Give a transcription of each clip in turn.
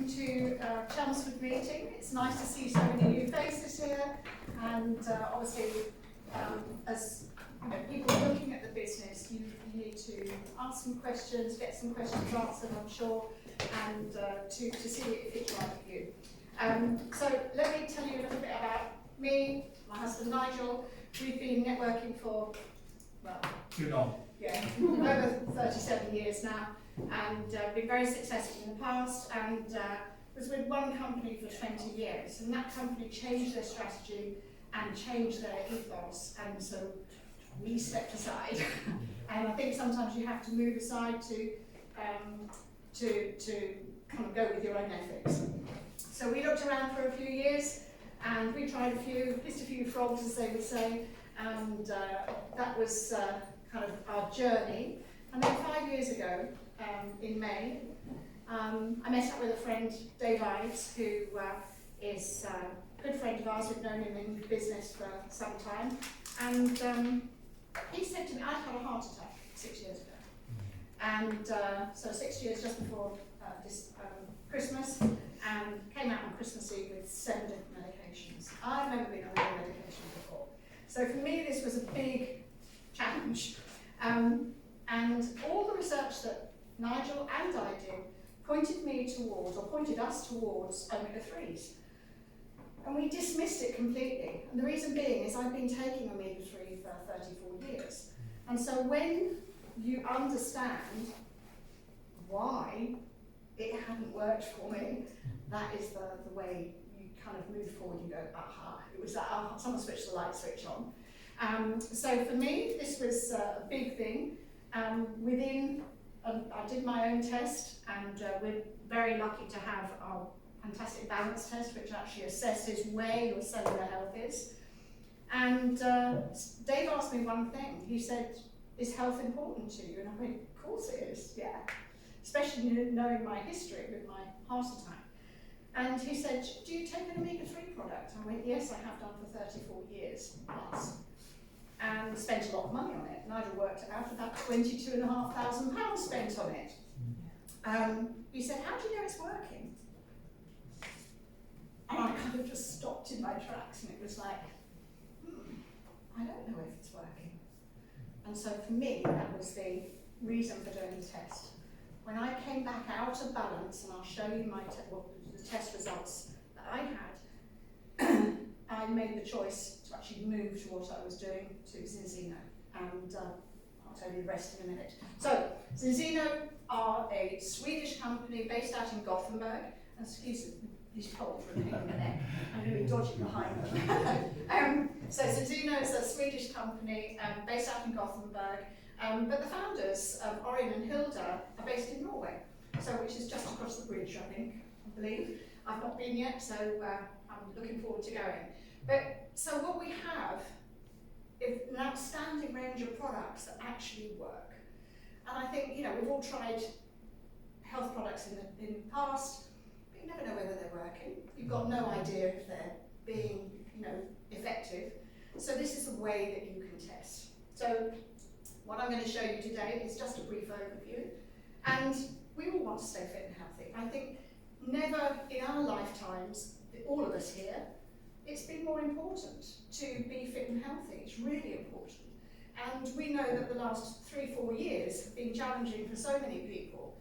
welcome to Chelmsford meeting. It's nice to see so many new faces here, and obviously, as you know, people looking at the business, you need to ask some questions, get some questions answered, I'm sure, and to see if it's right for you. So let me tell you a little bit about me, my husband Nigel. We've been networking for, well, too long. Yeah, over 37 years now, and been very successful in the past, and was with one company for 20 years, and that company changed their strategy and changed their ethos, and so we stepped aside. And I think sometimes you have to move aside to kind of go with your own ethics. So we looked around for a few years, and we tried kissed a few frogs, as they would say, and that was kind of our journey. And then 5 years ago, in May, I met up with a friend, Dave Ives, who is a good friend of ours. We've known him in business for some time. And he said to me, I'd had a heart attack 6 years ago. And so 6 years just before Christmas, and came out on Christmas Eve with 7 different medications. I've never been on any medication before. So for me, this was a big challenge. And all the research that Nigel and I did pointed us towards omega-3s. And we dismissed it completely. And the reason being is I've been taking omega-3 for 34 years. And so when you understand why it hadn't worked for me, that is the way you kind of move forward. You go, aha, it was that, aha, someone switched the light switch on. So for me, this was a big thing. I did my own test, and we're very lucky to have our fantastic balance test, which actually assesses where your cellular health is. And Dave asked me one thing. He said, is health important to you? And I went, of course it is, yeah. Especially knowing my history with my heart attack. And he said, do you take an omega-3 product? I went, yes, I have done for 34 years plus. And spent a lot of money on it. Nigel worked it out, about £22,500 spent on it. He said, how do you know it's working? And I kind of just stopped in my tracks, and it was like, I don't know if it's working. And so for me, that was the reason for doing the test. When I came back out of balance, and I'll show you the test results that I had, I made the choice to actually move to what I was doing, to Zinzino, and I'll tell you the rest in a minute. So, Zinzino are a Swedish company based out in Gothenburg. Excuse me, these poles are in the neck. I'm going to be dodging behind them. So, Zinzino is a Swedish company based out in Gothenburg, but the founders, Orion and Hilda, are based in Norway, so which is just across the bridge, I believe. I've not been yet, so I'm looking forward to going. But so what we have is an outstanding range of products that actually work. And I think, you know, we've all tried health products in the past, but you never know whether they're working. You've got no idea if they're being, you know, effective. So this is a way that you can test. So what I'm going to show you today is just a brief overview. And we all want to stay fit and healthy. I think never in our lifetimes, all of us here, it's been more important to be fit and healthy. It's really important. And we know that the last 3-4 years have been challenging for so many people.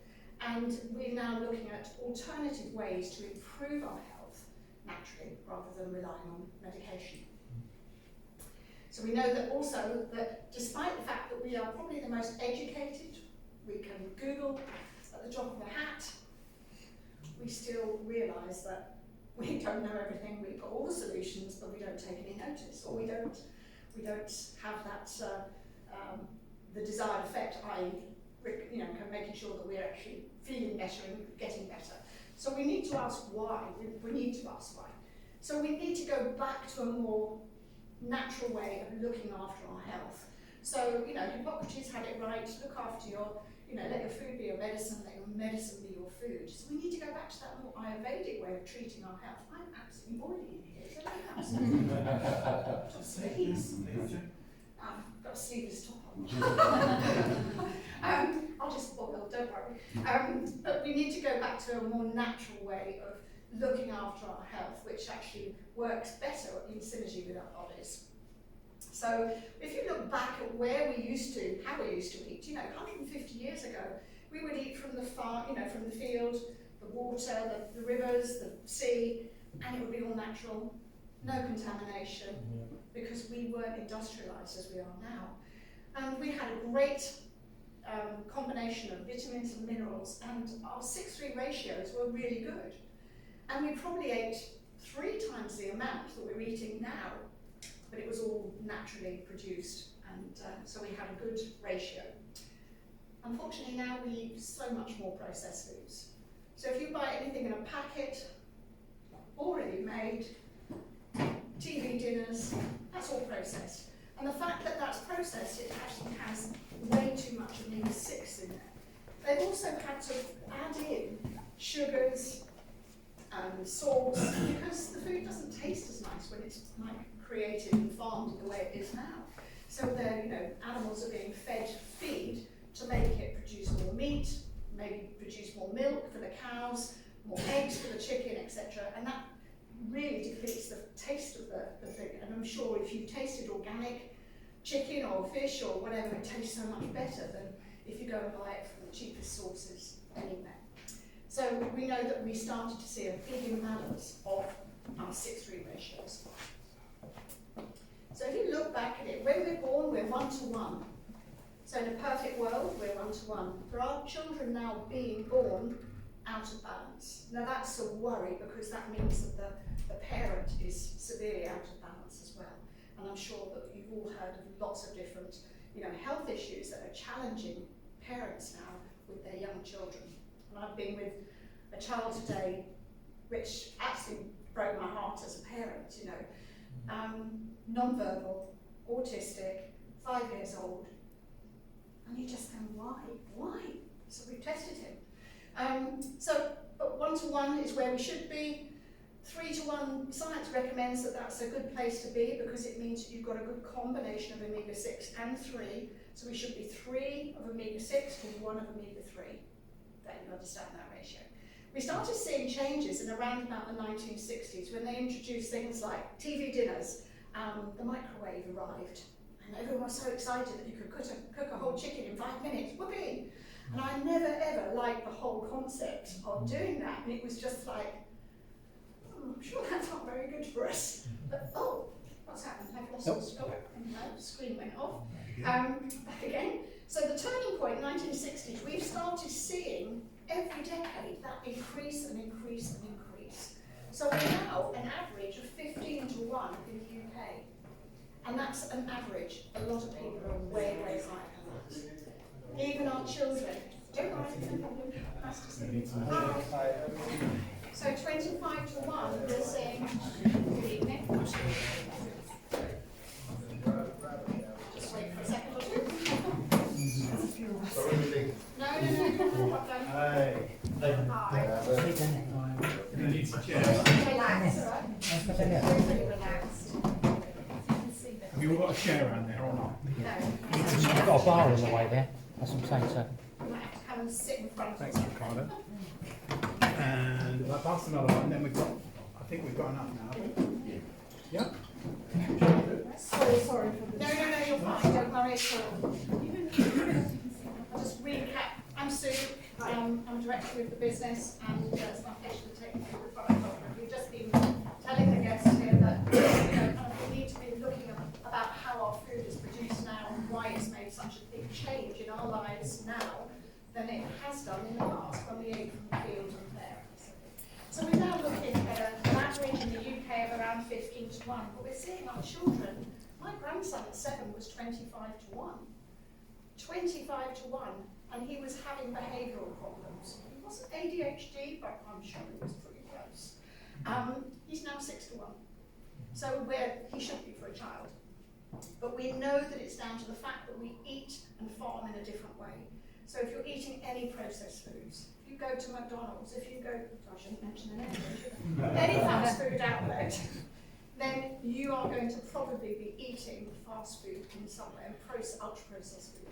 And we're now looking at alternative ways to improve our health naturally, rather than relying on medication. So we know that also that despite the fact that we are probably the most educated, we can Google at the drop of a hat, we still realise that we don't know everything. We've got all the solutions, but we don't take any notice, or we don't have that the desired effect, i.e., you know, making sure that we're actually feeling better and getting better. So we need to ask why. We need to ask why. So we need to go back to a more natural way of looking after our health. So, you know, Hippocrates had it right. Look after your, you know, let your food be your medicine, let your medicine be your food. So we need to go back to that more Ayurvedic way of treating our health. I'm absolutely boiling in here, so please. I've got a sleeveless top on. I'll just boil, don't worry. But we need to go back to a more natural way of looking after our health, which actually works better in synergy with our bodies. So if you look back at where we used to, how we used to eat, 150 years ago, we would eat from the farm, from the field, the water, the rivers, the sea, and it would be all natural, no contamination, because we weren't industrialised as we are now. And we had a great combination of vitamins and minerals, and our 6:3 ratios were really good. And we probably ate 3 times the amount that we're eating now, but it was all naturally produced, and so we had a good ratio. Unfortunately now we eat so much more processed foods. So if you buy anything in a packet, already made, TV dinners, that's all processed. And the fact that that's processed, it actually has way too much omega-6 in there. They've also had to add in sugars and salts, because the food doesn't taste as nice when it's created and farmed the way it is now. So animals are being fed feed to make it produce more meat, maybe produce more milk for the cows, more eggs for the chicken, etc. And that really depletes the taste of the thing. And I'm sure if you tasted organic chicken or fish or whatever, it tastes so much better than if you go and buy it from the cheapest sources anywhere. So we know that we started to see a big imbalance of our 6:3 ratios. So if you look back at it, when we're born, we're 1:1. So in a perfect world, we're 1:1. For our children now being born out of balance, now that's a worry, because that means that the parent is severely out of balance as well. And I'm sure that you've all heard of lots of different health issues that are challenging parents now with their young children. And I've been with a child today which absolutely broke my heart as a parent, non-verbal, autistic, 5 years old. And you just go, why? So we've tested him. But 1:1 is where we should be. 3:1, science recommends that that's a good place to be, because it means that you've got a good combination of omega-6 and 3. So we should be 3 of omega-6 to 1 of omega-3. Then you understand that ratio. We started seeing changes in around about the 1960s when they introduced things like TV dinners. The microwave arrived, and everyone was so excited that you could cook a whole chicken in 5 minutes. Whoopee! And I never ever liked the whole concept of doing that. And it was just like, I'm sure that's not very good for us. But what's happened? I've lost the screen went off. Back again. So the turning point, 1960s, we've started seeing every decade that increase and increase and increase. So we're now an average of 15:1 in the UK. And that's an average. A lot of people are way higher than that. Even our children. Don't worry, nice to see you. Hi. So 25:1, we're saying, good evening. Just wait for a second or two. No problem. Hi. You need some chairs. Relax, all right? Pretty relaxed. Have you all got a chair around there or not? No. I've got a bar in the way there. That's what I'm saying, so. You might have to come and sit in front of Thanks, us. Ricardo. And that's another one. Then I think we've got enough now. Yeah? Sorry for this. No, you're fine. Don't worry at all. I'll just recap. I'm Sue. I'm director of the business, and it's my pleasure to take you through the product offering. We've just been telling the guests here that we need to be looking about how our food is produced now and why it's made such a big change in our lives now than it has done in the past when we ate from the field and there. So we're now looking at an average in the UK of around 15:1, but we're seeing our children. My grandson at 7 was 25:1. 25:1, and he was having behavioural problems. He wasn't ADHD, but I'm sure he was pretty close. He's now 6:1, so where he should be for a child. But we know that it's down to the fact that we eat and farm in a different way. So if you're eating any processed foods, if you go to McDonald's, if you go, I shouldn't mention the name, any fast food outlet, then you are going to probably be eating fast food in some way, and ultra-processed food.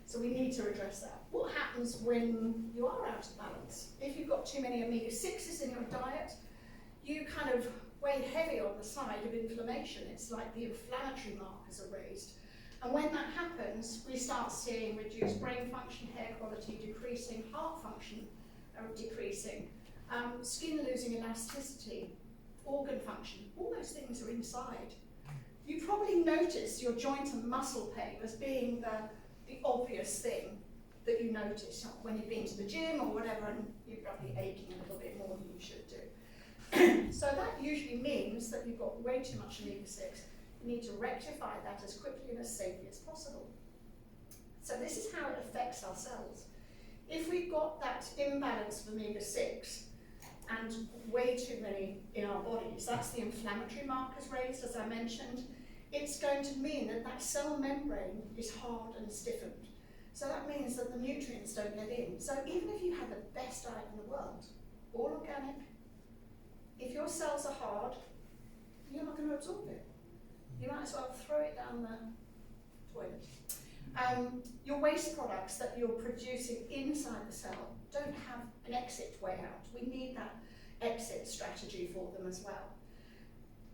So we need to address that. What happens when you are out of balance? If you've got too many omega-6s in your diet, you kind of weigh heavy on the side of inflammation. It's like the inflammatory markers are raised. And when that happens, we start seeing reduced brain function, hair quality decreasing, heart function decreasing, skin losing elasticity, organ function. All those things are inside. You probably notice your joint and muscle pain as being the obvious thing that you notice when you've been to the gym or whatever, and you're probably aching a little bit more than you should do. So that usually means that you've got way too much omega-6. You need to rectify that as quickly and as safely as possible. So this is how it affects our cells. If we've got that imbalance of omega-6 and way too many in our bodies, that's the inflammatory markers raised, as I mentioned, it's going to mean that that cell membrane is hard and stiffened. So that means that the nutrients don't get in. So even if you have the best diet in the world, all organic, if your cells are hard, you're not going to absorb it. You might as well throw it down the toilet. Your waste products that you're producing inside the cell don't have an exit way out. We need that exit strategy for them as well.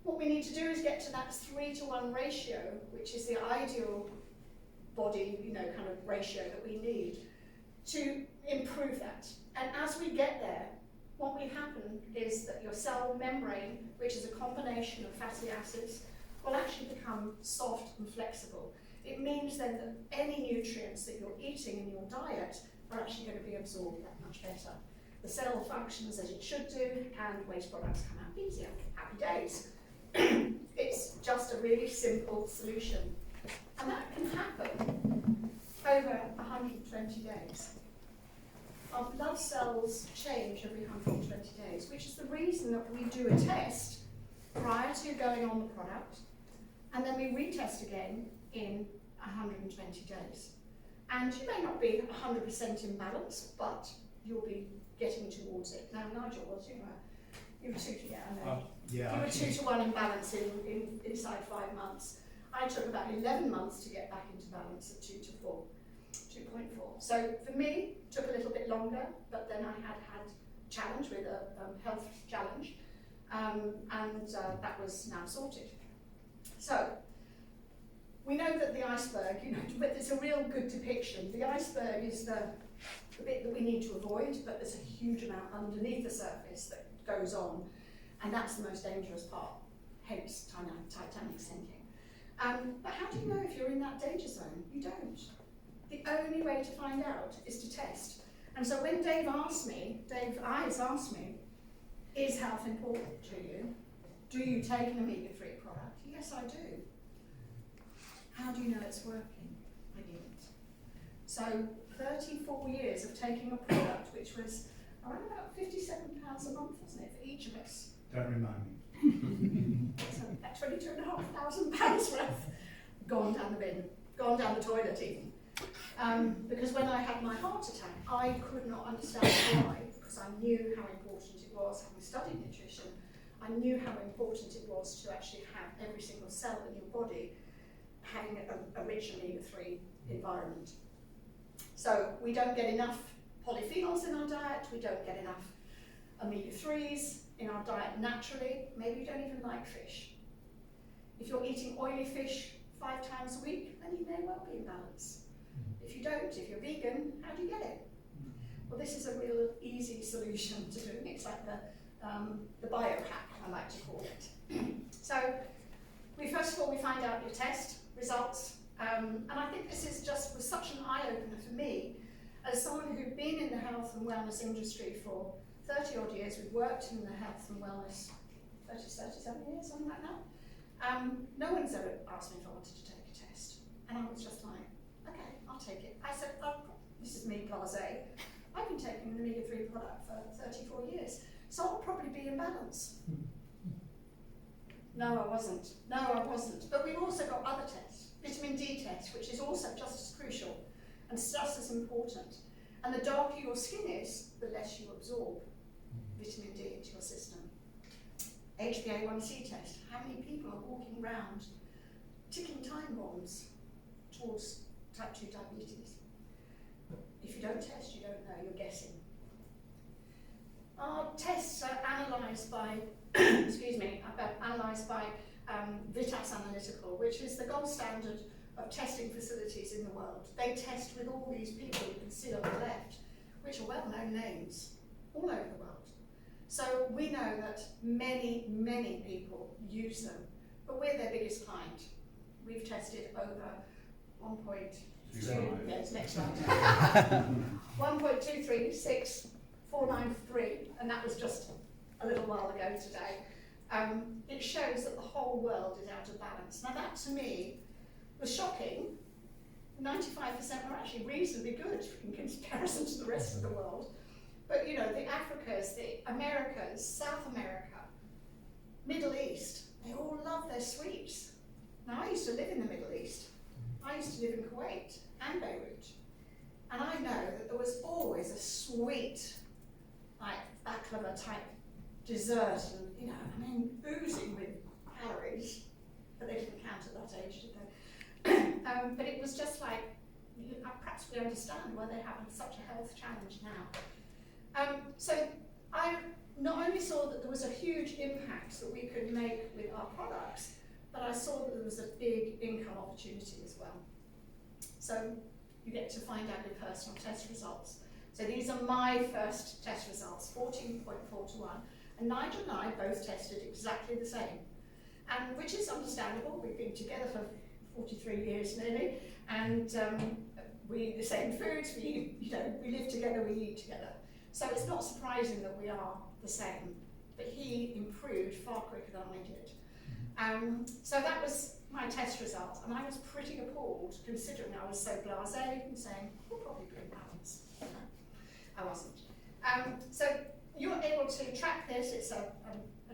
What we need to do is get to that 3-to-1 ratio, which is the ideal body, kind of ratio that we need to improve that. And as we get there, what will happen is that your cell membrane, which is a combination of fatty acids, will actually become soft and flexible. It means then that any nutrients that you're eating in your diet are actually going to be absorbed that much better. The cell functions as it should do, and waste products come out easier. Happy days. It's just a really simple solution. And that can happen over 120 days. Our blood cells change every 120 days, which is the reason that we do a test prior to going on the product, and then we retest again in 120 days. And you may not be 100% in balance, but you'll be getting towards it. Now, Nigel, you were 2 to, I know. Yeah. You were 2-to-1 in balance inside 5 months. I took about 11 months to get back into balance at 2-4, 2.4. So for me, it took a little bit longer, but then I had a challenge with a health challenge, and that was now sorted. So we know that the iceberg, but it's a real good depiction. The iceberg is the bit that we need to avoid, but there's a huge amount underneath the surface that goes on, and that's the most dangerous part, hence Titanic sinking. But how do you know if you're in that danger zone? You don't. The only way to find out is to test. And so when Dave Eyes asked me, is health important to you? Do you take an omega-3 product? Yes, I do. How do you know it's working? I didn't. So 34 years of taking a product which was around about £57 a month, wasn't it, for each of us? Don't remind me. So that £22,500 worth gone down the bin, gone down the toilet even. Because when I had my heart attack, I could not understand why, because I knew how important it was, having studied nutrition, I knew how important it was to actually have every single cell in your body having a rich omega-3 environment. So we don't get enough polyphenols in our diet, we don't get enough omega-3s in our diet naturally. Maybe you don't even like fish. If you're eating oily fish 5 times a week, then you may well be in balance. If you don't, if you're vegan, how do you get it? Well, this is a real easy solution to doing it. It's like the biohack, I like to call it. So, first of all, we find out your test results, and I think this is was such an eye-opener for me, as someone who'd been in the health and wellness industry for 30 odd years. We've worked in the health and wellness 37 years, something like that. No one's ever asked me if I wanted to take a test, and I was just like, okay, I'll take it. I said, oh, this is me blasé. I've been taking an omega-3 product for 34 years, so I'll probably be in balance. No, I wasn't. But we've also got other tests, vitamin D test, which is also just as crucial and just as important. And the darker your skin is, the less you absorb vitamin D into your system. HbA1c HbA1c test. How many people are walking around ticking time bombs towards type 2 diabetes? If you don't test, you don't know, you're guessing. Our tests are analysed by, analysed by Vitas Analytical, which is the gold standard of testing facilities in the world. They test with all these people you can see on the left, which are well-known names all over the world. So we know that many, many people use them, but we're their biggest client. We've tested over 1.2, yes, next slide. 1.236493, and that was just a little while ago today. It shows that the whole world is out of balance. Now that to me was shocking. 95% were actually reasonably good in comparison to the rest of the world. But you know, the Africas, the Americas, South America, Middle East, they all love their sweets. Now I used to live in the Middle East. I used to live in Kuwait and Beirut. And I know that there was always a sweet, like baklava type dessert, and you know, I mean, oozing with calories, but they didn't count at that age, did they? But it was just like, perhaps we understand why they have such a health challenge now. So I not only saw that there was a huge impact that we could make with our products, but I saw that there was a big income opportunity as well. So you get to find out your personal test results. So these are my first test results, 14.4 to 1. And Nigel and I both tested exactly the same, and which is understandable. We've been together for 43 years nearly, and we eat the same foods. We live together, we eat together. So it's not surprising that we are the same. But he improved far quicker than I did. So that was my test result, and I was pretty appalled considering I was so blasé and saying, we'll probably be in balance. I wasn't. So you're able to track this. It's a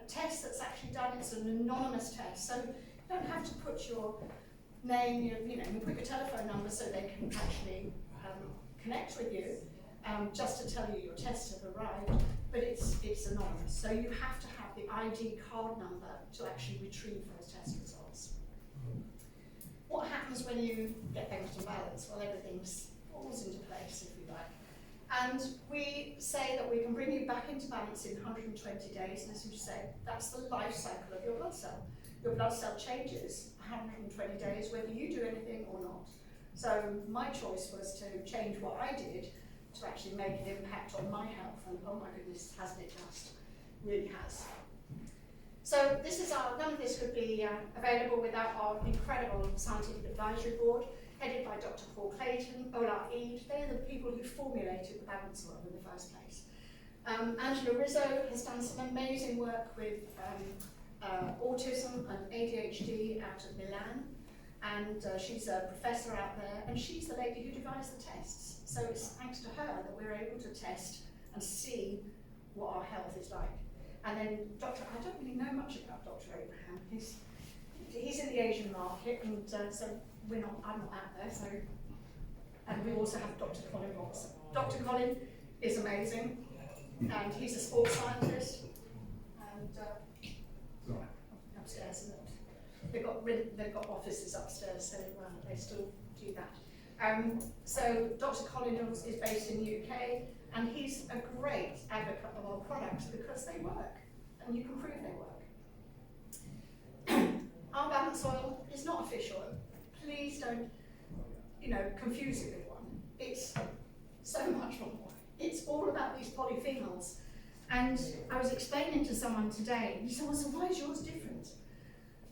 test that's actually done. It's an anonymous test, so you don't have to put your name, you put your telephone number so they can actually connect with you, just to tell you your tests have arrived. But it's anonymous, so you have to have the ID card number to actually retrieve those test results. What happens when you get back to balance? Well, everything falls into place, if you like. And we say that we can bring you back into balance in 120 days, and as you said, that's the life cycle of your blood cell. Your blood cell changes 120 days, whether you do anything or not. So my choice was to change what I did to actually make an impact on my health, and oh my goodness, hasn't it just? Really has. So this is none of this would be available without our incredible scientific advisory board, headed by Dr. Paul Clayton, Ola Eid. They're the people who formulated the balance oil in the first place. Angela Rizzo has done some amazing work with autism and ADHD out of Milan, and she's a professor out there, and she's the lady who devised the tests. So it's thanks to her that we're able to test and see what our health is like. And then I don't really know much about Dr. Abraham. He's in the Asian market, and so I'm not out there. So, and we also have Dr. Colin Watson. Dr. Colin is amazing, and he's a sports scientist. And upstairs, they've got offices upstairs, so they still do that. So Dr. Colin is based in the UK, and he's a great advocate of our products because they work, and you can prove they work. Our balance oil is not a fish oil. Please don't, confuse it with one. It's so much more. It's all about these polyphenols. And I was explaining to someone today, and he said, well, so why is yours different?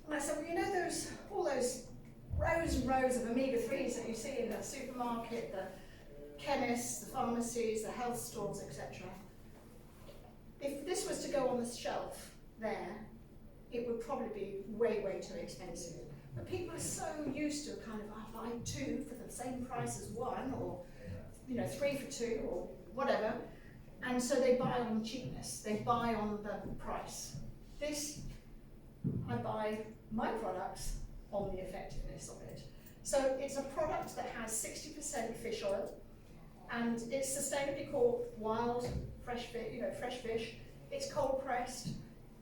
And I said, well, all those rows and rows of omega-3s that you see in the supermarket, the chemists, the pharmacies, the health stores, etc. If this was to go on the shelf there, it would probably be way, way too expensive. But people are so used to kind of, I buy 2 for the same price as 1, or 3 for 2, or whatever. And so they buy on cheapness, they buy on the price. I buy my products on the effectiveness of it. So it's a product that has 60% fish oil, and it's sustainably caught wild, fresh fish. It's cold pressed,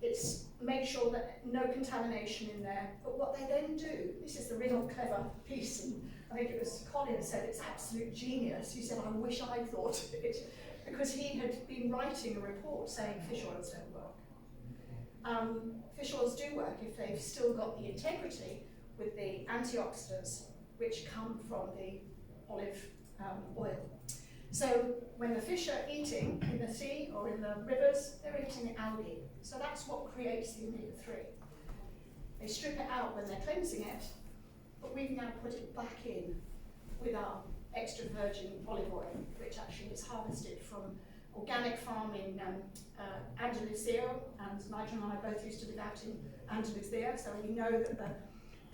it's make sure that no contamination in there. But what they then do, this is the real clever piece, and I think it was Colin said it's absolute genius. He said, I wish I thought of it, because he had been writing a report saying fish oils don't work. Fish oils do work if they've still got the integrity with the antioxidants which come from the olive oil. So when the fish are eating in the sea or in the rivers, they're eating algae. So that's what creates the omega-3. They strip it out when they're cleansing it, but we've now put it back in with our extra virgin olive oil, which actually is harvested from organic farming Andalusia, and Nigel and I both used to live out in Andalusia, so we know that the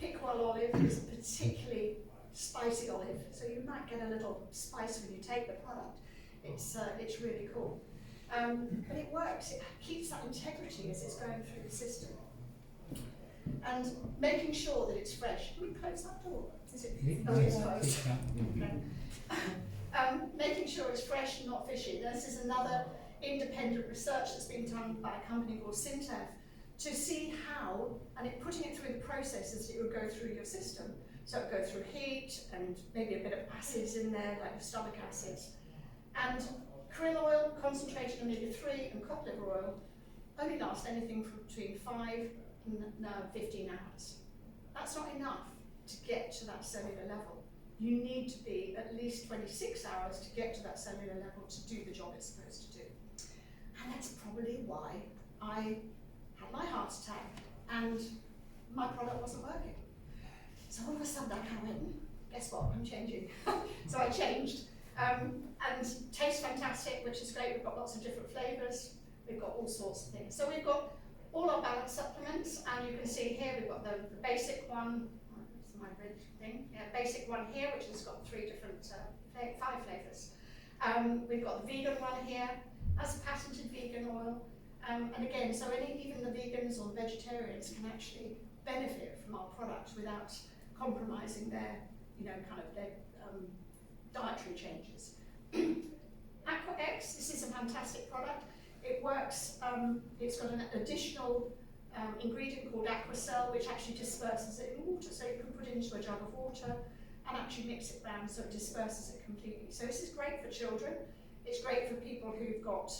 Picual olive is a particularly spicy olive, so you might get a little spice when you take the product. It's really cool. But it works, it keeps that integrity as it's going through the system. And making sure that it's fresh. Can we close that door? Is it? Oh, it's closed. Okay. Making sure it's fresh and not fishy. This is another independent research that's been done by a company called Syntef to see how, and putting it through the processes it would go through your system. So it would go through heat and maybe a bit of acids in there, like the stomach acids. And krill oil, concentrated omega-3 and cod liver oil only last anything from between 5 and 15 hours. That's not enough to get to that cellular level. You need to be at least 26 hours to get to that cellular level to do the job it's supposed to do. And that's probably why I had my heart attack and my product wasn't working. So all of a sudden I went, guess what, I'm changing. So I changed. And tastes fantastic, which is great. We've got lots of different flavours. We've got all sorts of things. So we've got all our balance supplements, and you can see here we've got the basic one. It's my red thing. Yeah, basic one here, which has got 5 flavours. We've got the vegan one here. That's a patented vegan oil. And again, so even the vegans or vegetarians can actually benefit from our product without compromising their, dietary changes. AquaX, this is a fantastic product. It works, it's got an additional ingredient called Aquacel, which actually disperses it in water. So you can put it into a jug of water and actually mix it round so it disperses it completely. So this is great for children. It's great for people who've got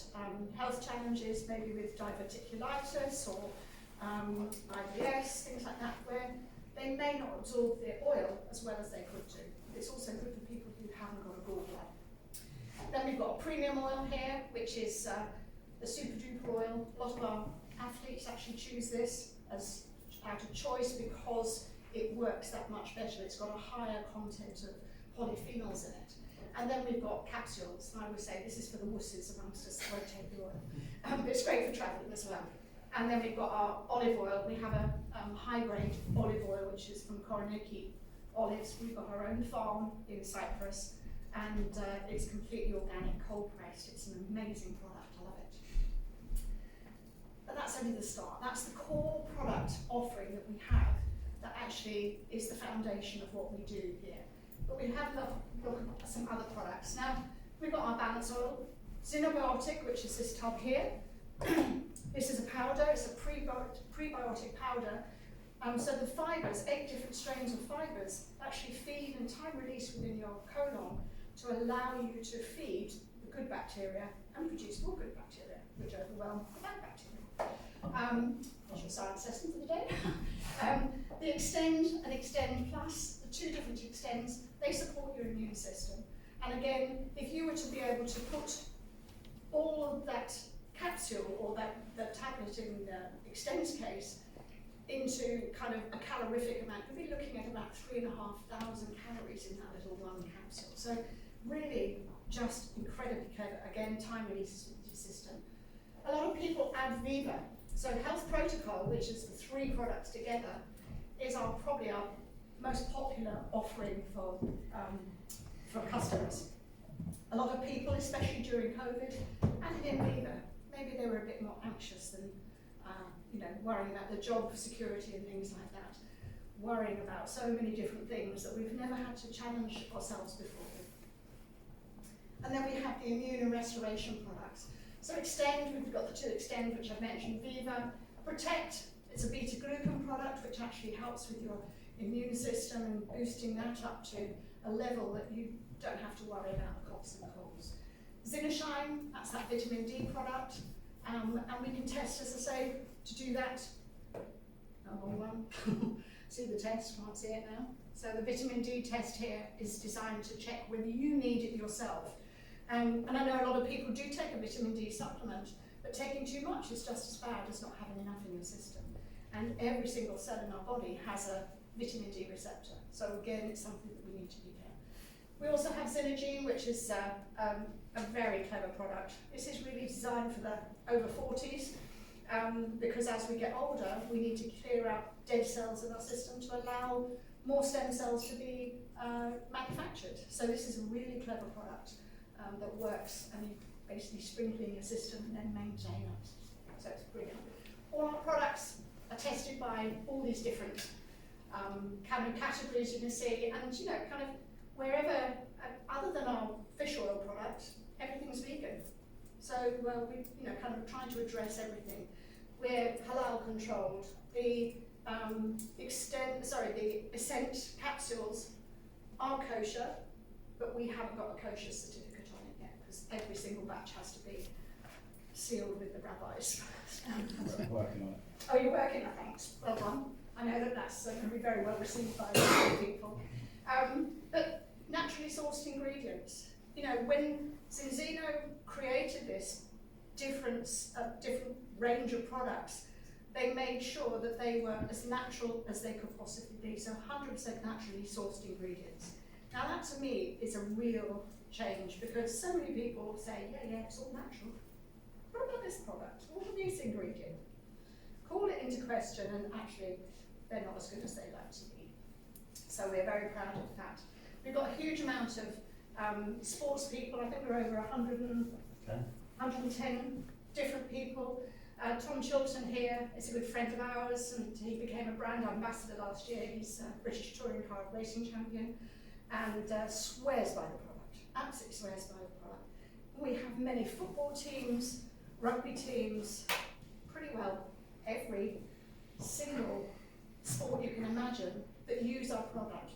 health challenges, maybe with diverticulitis or IBS, things like that, where they may not absorb the oil as well as they could do. It's also good for people who haven't got a gallbladder. Then we've got a premium oil here, which is the super duper oil. A lot of our athletes actually choose this as out of choice because it works that much better. It's got a higher content of polyphenols in it. And then we've got capsules, and I would say this is for the wusses amongst us that won't take the oil. But it's great for travelling as well. And then we've got our olive oil. We have a high-grade olive oil, which is from Koroniki olives. We've got our own farm in Cyprus, and it's completely organic, cold-pressed. It's an amazing product. I love it. But that's only the start. That's the core product offering that we have that actually is the foundation of what we do here. But we have look at some other products. Now, we've got our balance oil, Xenobiotic, which is this tub here. This is a powder, it's a prebiotic powder. So the fibres, 8 different strains of fibres, actually feed and time release within your colon to allow you to feed the good bacteria and produce more good bacteria, which overwhelm the bad bacteria. That's your science lesson for the day. The Extend and Extend Plus, the 2 different Extends, they support your immune system. And again, if you were to be able to put all of that capsule or the tablet in the Extends case into kind of a calorific amount, you'll be looking at about 3,500 calories in that little one capsule. So really just incredibly clever. Again, time releases with your system. A lot of people add Viva. So Health Protocol, which is the 3 products together, is probably our most popular offering for customers. A lot of people, especially during COVID, added in Viva. Maybe they were a bit more anxious than worrying about the job security and things like that, worrying about so many different things that we've never had to challenge ourselves before. And then we have the immune and restoration products. So Extend, we've got the 2 Extend, which I've mentioned, Viva, Protect, it's a beta-glucan product which actually helps with your immune system and boosting that up to a level that you don't have to worry about coughs and colds. Xenoshine, that's that vitamin D product, and we can test, as I say, to do that. A long one. See the test, can't see it now. So the vitamin D test here is designed to check whether you need it yourself. And I know a lot of people do take a vitamin D supplement, but taking too much is just as bad as not having enough in your system. And every single cell in our body has a vitamin D receptor. So again, it's something that we need to be careful. We also have Xenogene, which is a very clever product. This is really designed for the over 40s, because as we get older, we need to clear out dead cells in our system to allow more stem cells to be manufactured. So this is a really clever product that works, and you basically sprinkle in your system and then maintain it. So it's brilliant. All our products are tested by all these different kind of categories you can see, and you know, kind of wherever, other than our fish oil product, everything's vegan. So we, you know, kind of trying to address everything. We're halal controlled. The Ascent capsules are kosher, but we haven't got a kosher certificate on it yet, because every single batch has to be sealed with the rabbis. We're working on it. Oh, you're working on it, thanks. Well done. I know that that's going to be very well received by a lot of people. But naturally sourced ingredients. You know, when Zinzino created this different range of products, they made sure that they were as natural as they could possibly be. So 100% naturally sourced ingredients. Now that to me is a real change, because so many people say, yeah, it's all natural. What about this product? What are these ingredients? Call it into question, and actually they're not as good as they like to be. So we're very proud of that. We've got a huge amount of sports people. I think we're over 110 different people. Tom Chilton here is a good friend of ours, and he became a brand ambassador last year. He's a British touring car racing champion, and swears by the product, absolutely swears by the product. We have many football teams, rugby teams, pretty well every single sport you can imagine that use our product,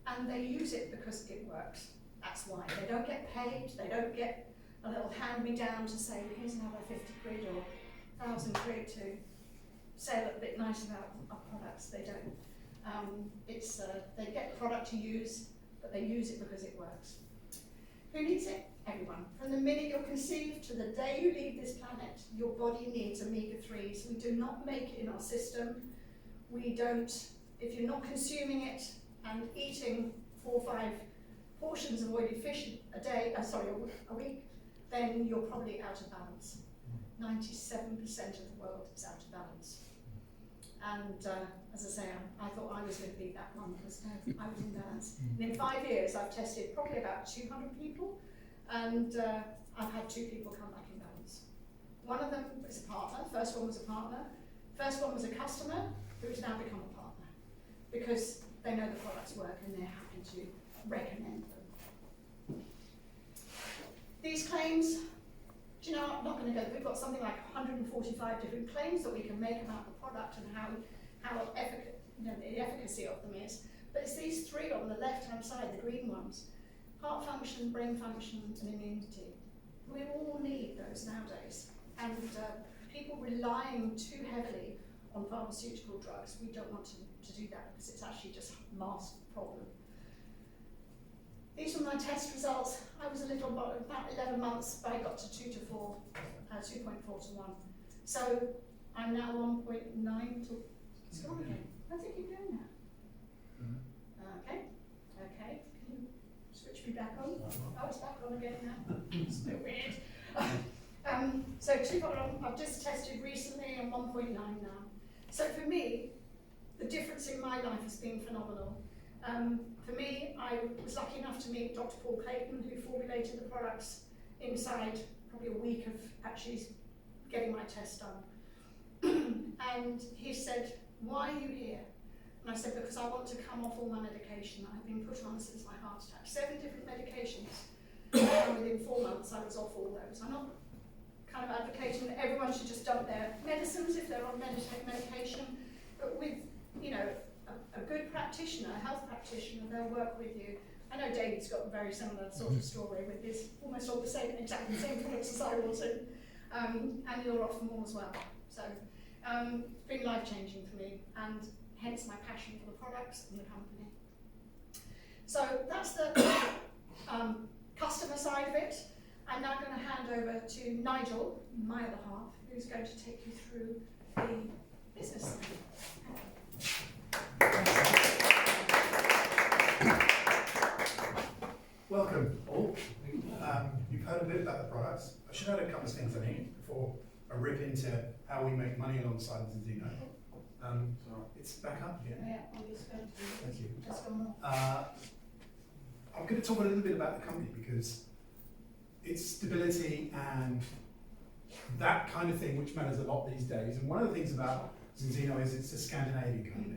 and they use it because it works. That's why. They don't get paid, they don't get a little hand-me-down to say, here's another 50 quid or 1,000 quid to say a little bit nice about our products. They don't. They get the product to use, but they use it because it works. Who needs it? Everyone. From the minute you're conceived to the day you leave this planet, your body needs omega-3s. We do not make it in our system. We don't, if you're not consuming it and eating 4 or 5 portions of oily fish a week, then you're probably out of balance. 97% of the world is out of balance. And as I say, I thought I was going to be that one, because I was in balance. And in 5 years, I've tested probably about 200 people, and I've had 2 people come back in balance. One of them is a partner. First one was a partner. First one was a customer who has now become a partner, because they know the products work and they're happy to recommend them. These claims, do you know, I'm not going to go, we've got something like 145 different claims that we can make about the product and how the efficacy of them is. But it's these 3 on the left-hand side, the green ones: heart function, brain function, and immunity. We all need those nowadays. And people relying too heavily on pharmaceutical drugs, we don't want to do that, because it's actually just masks the problem. These were my test results. I was about 11 months, but I got to 2 to 4, 2.4 to 1. So I'm now 1.9 to, it's gone again. How's it keep doing that? Okay, can you switch me back on? Oh, it's back on again now. It's a bit weird. So 2.1, I've just tested recently, and 1.9 now. So for me, the difference in my life has been phenomenal. For me, I was lucky enough to meet Dr. Paul Clayton, who formulated the products inside probably a week of actually getting my test done. And he said, "Why are you here?" And I said, "Because I want to come off all my medication that I've been put on since my heart attack. 7 different medications. And within 4 months, I was off all those. I'm not kind of advocating that everyone should just dump their medicines if they're on medication, but with, you know, a good practitioner, a health practitioner, they'll work with you. I know David's got a very similar sort of story with his almost all the same, exactly the same products as I was in, and you'll offer more as well. So it's been life-changing for me, and hence my passion for the products and the company. So that's the customer side of it. I'm now going to hand over to Nigel, my other half, who's going to take you through the business side. Welcome all. You've heard a bit about the products. I should add a couple of things I think before I rip into how we make money alongside Zinzino. It's back up again. Yeah, I'm just going to Thank you. just go more. I'm going to talk a little bit about the company because its stability and that kind of thing which matters a lot these days. And one of the things about Zinzino is it's a Scandinavian company.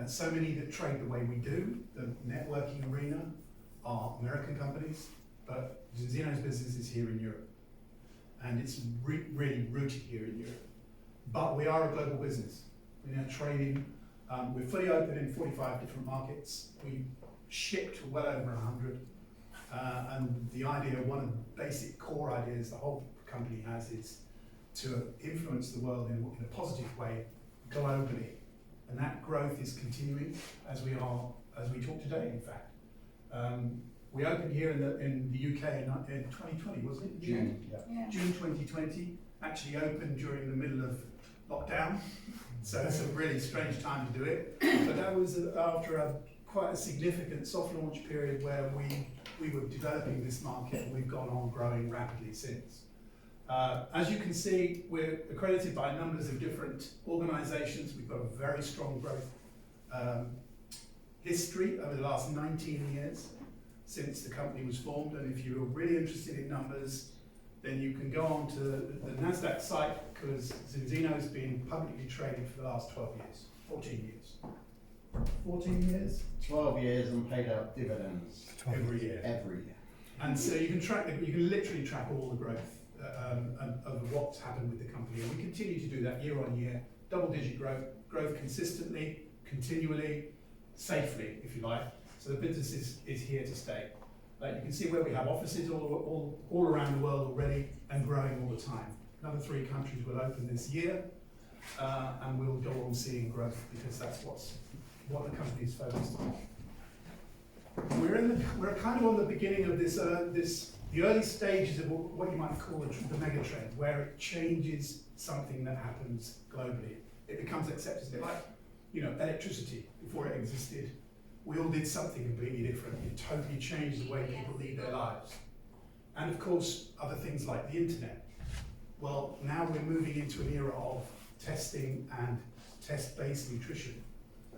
So many that trade the way we do, the networking arena, are American companies, but Zinzino's business is here in Europe. And it's really rooted here in Europe. But we are a global business. We're now trading, we're fully open in 45 different markets. We ship to well over 100. And the idea, one of the basic core ideas the whole company has is to influence the world in a positive way globally. And that growth is continuing as we talk today, in fact. We opened here in the UK in 2020, wasn't it? June. Yeah. June 2020, actually opened during the middle of lockdown. So it's a really strange time to do it. But that was after quite a significant soft launch period where we were developing this market, and we've gone on growing rapidly since. As you can see, we're accredited by numbers of different organisations. We've got a very strong growth history over the last 19 years since the company was formed. And if you're really interested in numbers, then you can go on to the NASDAQ site, because Zinzino's been publicly traded for the last 12 years, 14 years. 14 years? 12 years and paid out dividends Every year. every year. And so you can literally track all the growth of what's happened with the company. And we continue to do that year on year, double-digit growth consistently, continually, safely, if you like. So the business is here to stay. You can see where we have offices all around the world already and growing all the time. Another 3 countries will open this year, and we'll go on seeing growth because that's what the company is focused on. We're kind of on the beginning of the early stages of what you might call the mega trend, where it changes something that happens globally. It becomes accepted, a bit like, electricity. Before it existed, we all did something completely different. It totally changed the way people lead their lives. And of course, other things like the internet. Well, now we're moving into an era of testing and test-based nutrition.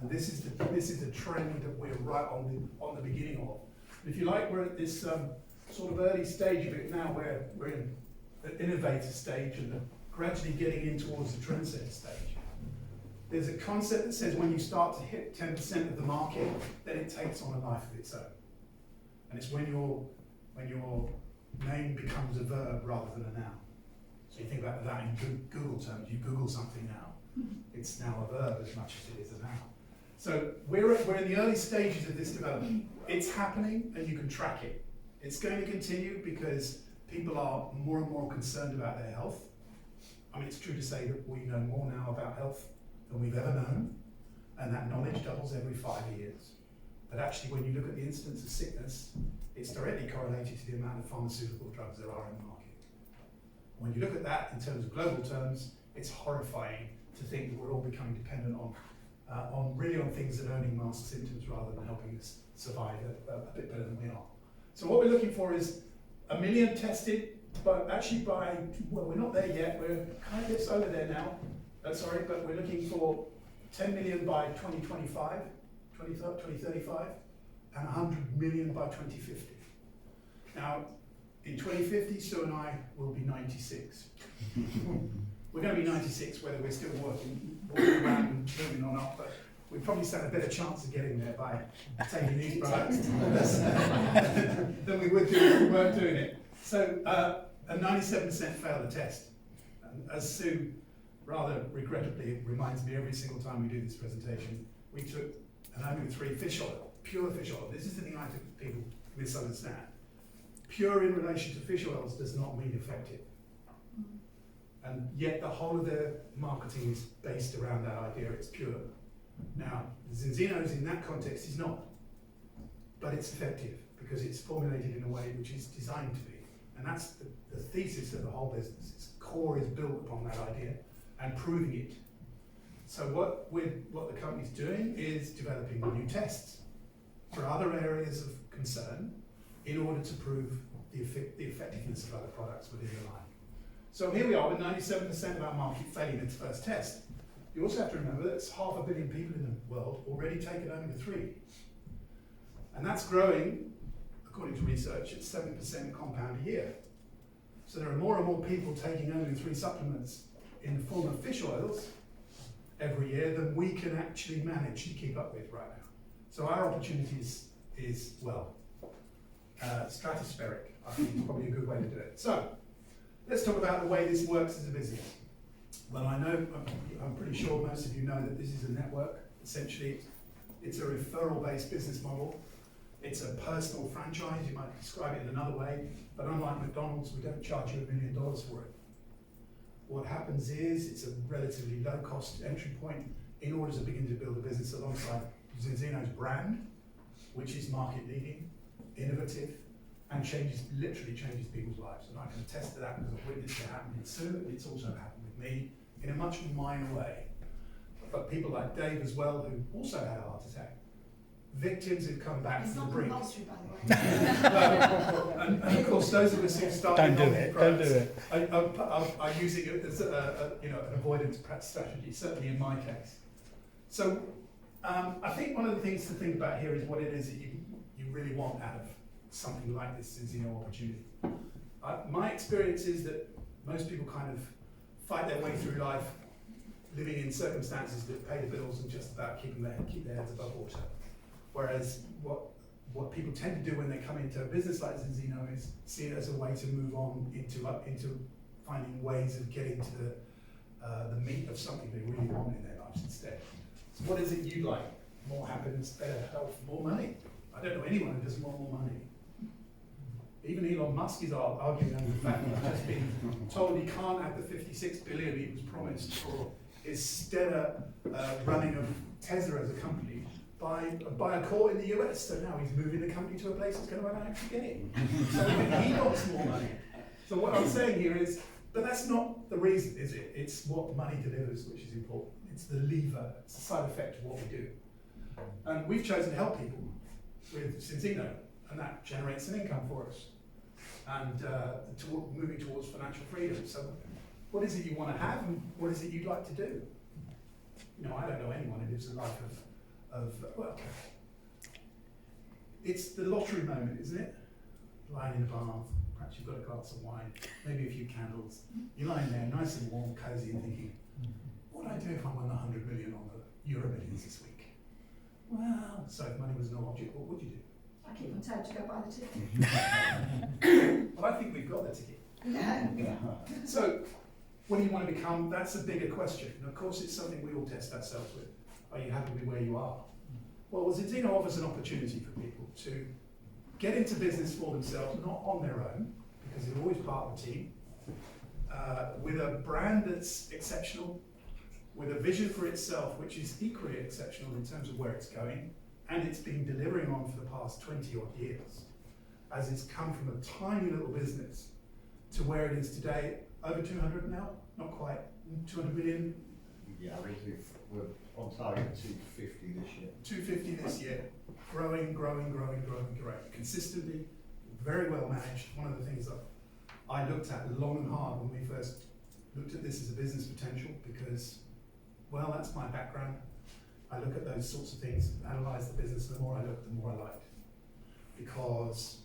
And this is the trend that we're right on the beginning of. And if you like, we're at this sort of early stage of it now, where we're in the innovator stage and gradually getting in towards the trendsetter stage. There's a concept that says when you start to hit 10% of the market, then it takes on a life of its own. And it's when your name becomes a verb rather than a noun. So you think about that in Google terms. You Google something now, it's now a verb as much as it is a noun. So we're in the early stages of this development. It's happening, and you can track it. It's going to continue because people are more and more concerned about their health. I mean, it's true to say that we know more now about health than we've ever known, and that knowledge doubles every 5 years. But actually, when you look at the incidence of sickness, it's directly correlated to the amount of pharmaceutical drugs there are in the market. When you look at that in terms of global terms, it's horrifying to think that we're all becoming dependent on things that only mask symptoms rather than helping us survive a bit better than we are. So what we're looking for is 1 million tested, but actually we're not there yet, we're kind of it's over there now, but we're looking for 10 million by 2025, 2035, and 100 million by 2050. Now, in 2050, Sue and I will be 96. We're going to be 96 whether we're still walking around and moving or not, but we probably stand a better chance of getting there by taking these products than we would do if we weren't doing it. So and 97% fail the test. And as Sue rather regrettably reminds me every single time we do this presentation, we took an omega-3 fish oil, pure fish oil. This is the thing I think people misunderstand. Pure in relation to fish oils does not mean effective. And yet the whole of their marketing is based around that idea it's pure. Now, Zinzino's in that context is not, but it's effective because it's formulated in a way which is designed to be. And that's the thesis of the whole business. Its core is built upon that idea and proving it. So what the company's doing is developing new tests for other areas of concern in order to prove the effectiveness of other products within the line. So here we are with 97% of our market failing its first test. You also have to remember that it's 500 million people in the world already taking omega-3. And that's growing, according to research, at 7% compound a year. So there are more and more people taking omega-3 supplements in the form of fish oils every year than we can actually manage to keep up with right now. So our opportunity is well, stratospheric, I think is probably a good way to do it. So let's talk about the way this works as a business. Well, I'm pretty sure most of you know that this is a network. Essentially, it's a referral-based business model. It's a personal franchise, you might describe it in another way, but unlike McDonald's, we don't charge you $1 million for it. What happens is, it's a relatively low-cost entry point in order to begin to build a business alongside Zinzino's brand, which is market-leading, innovative, and literally changes people's lives. And I can attest to that because I've witnessed it happen with Sue, it's also happened with me in a much minor way. But people like Dave as well, who also had a heart attack, victims who've come back It's from not the brink. compulsory, by the way. And of course, those of us who started Don't do it, don't do it. are using it as an avoidance strategy, certainly in my case. So I think one of the things to think about here is what it is that you really want out of something like this Zinzino opportunity. My experience is that most people kind of fight their way through life living in circumstances that pay the bills and just about keep their heads above water. Whereas what people tend to do when they come into a business like Zinzino is see it as a way to move on into finding ways of getting to the meat of something they really want in their lives instead. So what is it you'd like? More happiness, better health, more money? I don't know anyone who doesn't want more money. Even Elon Musk is arguing over the fact that he's just been told he can't have the 56 billion he was promised for his stellar running of Tesla as a company by a court in the US. So now he's moving the company to a place that's going to actually get it. So even he wants more money. So what I'm saying here is, but that's not the reason, is it? It's what money delivers, which is important. It's the lever, it's the side effect of what we do. And we've chosen to help people with Zinzino, and that generates an income for us. And moving towards financial freedom. So what is it you want to have, and what is it you'd like to do? I don't know anyone who lives a life well, it's the lottery moment, isn't it? Lying in a bath, perhaps you've got a glass of wine, maybe a few candles. You're lying there, nice and warm, cosy, and thinking, what would I do if I won 100 million on the Euro Millions this week? Well, so if money was no object, what would you do? I keep on told to go buy the ticket. Well, I think we've got the ticket. No. So, what do you want to become? That's a bigger question. And of course, it's something we all test ourselves with. Are you happy with where you are? Well, Zinzino offers an opportunity for people to get into business for themselves, not on their own, because they're always part of a team, with a brand that's exceptional, with a vision for itself, which is equally exceptional in terms of where it's going, and it's been delivering on for the past 20 odd years, as it's come from a tiny little business to where it is today, over 200 now, not quite, 200 million. Yeah, we're on target 250 this year. 250 this year, growing, consistently, very well managed. One of the things that I looked at long and hard when we first looked at this as a business potential, because, well, that's my background. I look at those sorts of things, analyse the business, the more I look, the more I liked. Because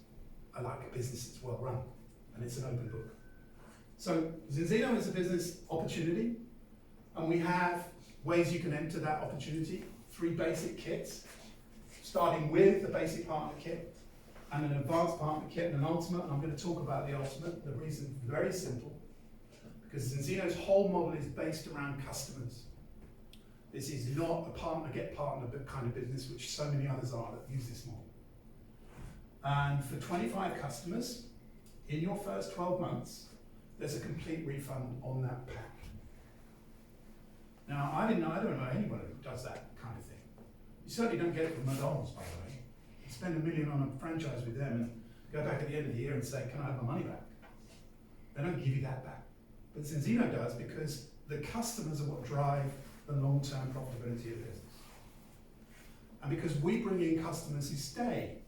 I like a business that's well run, and it's an open book. So Zinzino is a business opportunity, and we have ways you can enter that opportunity. 3 basic kits, starting with the basic partner kit, and an advanced partner kit and an ultimate, and I'm going to talk about the ultimate. The reason is very simple, because Enzeno's whole model is based around customers. This is not a partner get partner kind of business, which so many others are that use this model. And for 25 customers, in your first 12 months, there's a complete refund on that pack. Now, I don't know anyone who does that kind of thing. You certainly don't get it from McDonald's, by the way. You spend $1 million on a franchise with them and go back at the end of the year and say, can I have my money back? They don't give you that back. But Enzeno does, because the customers are what drive the long-term profitability of the business. And because we bring in customers who stay.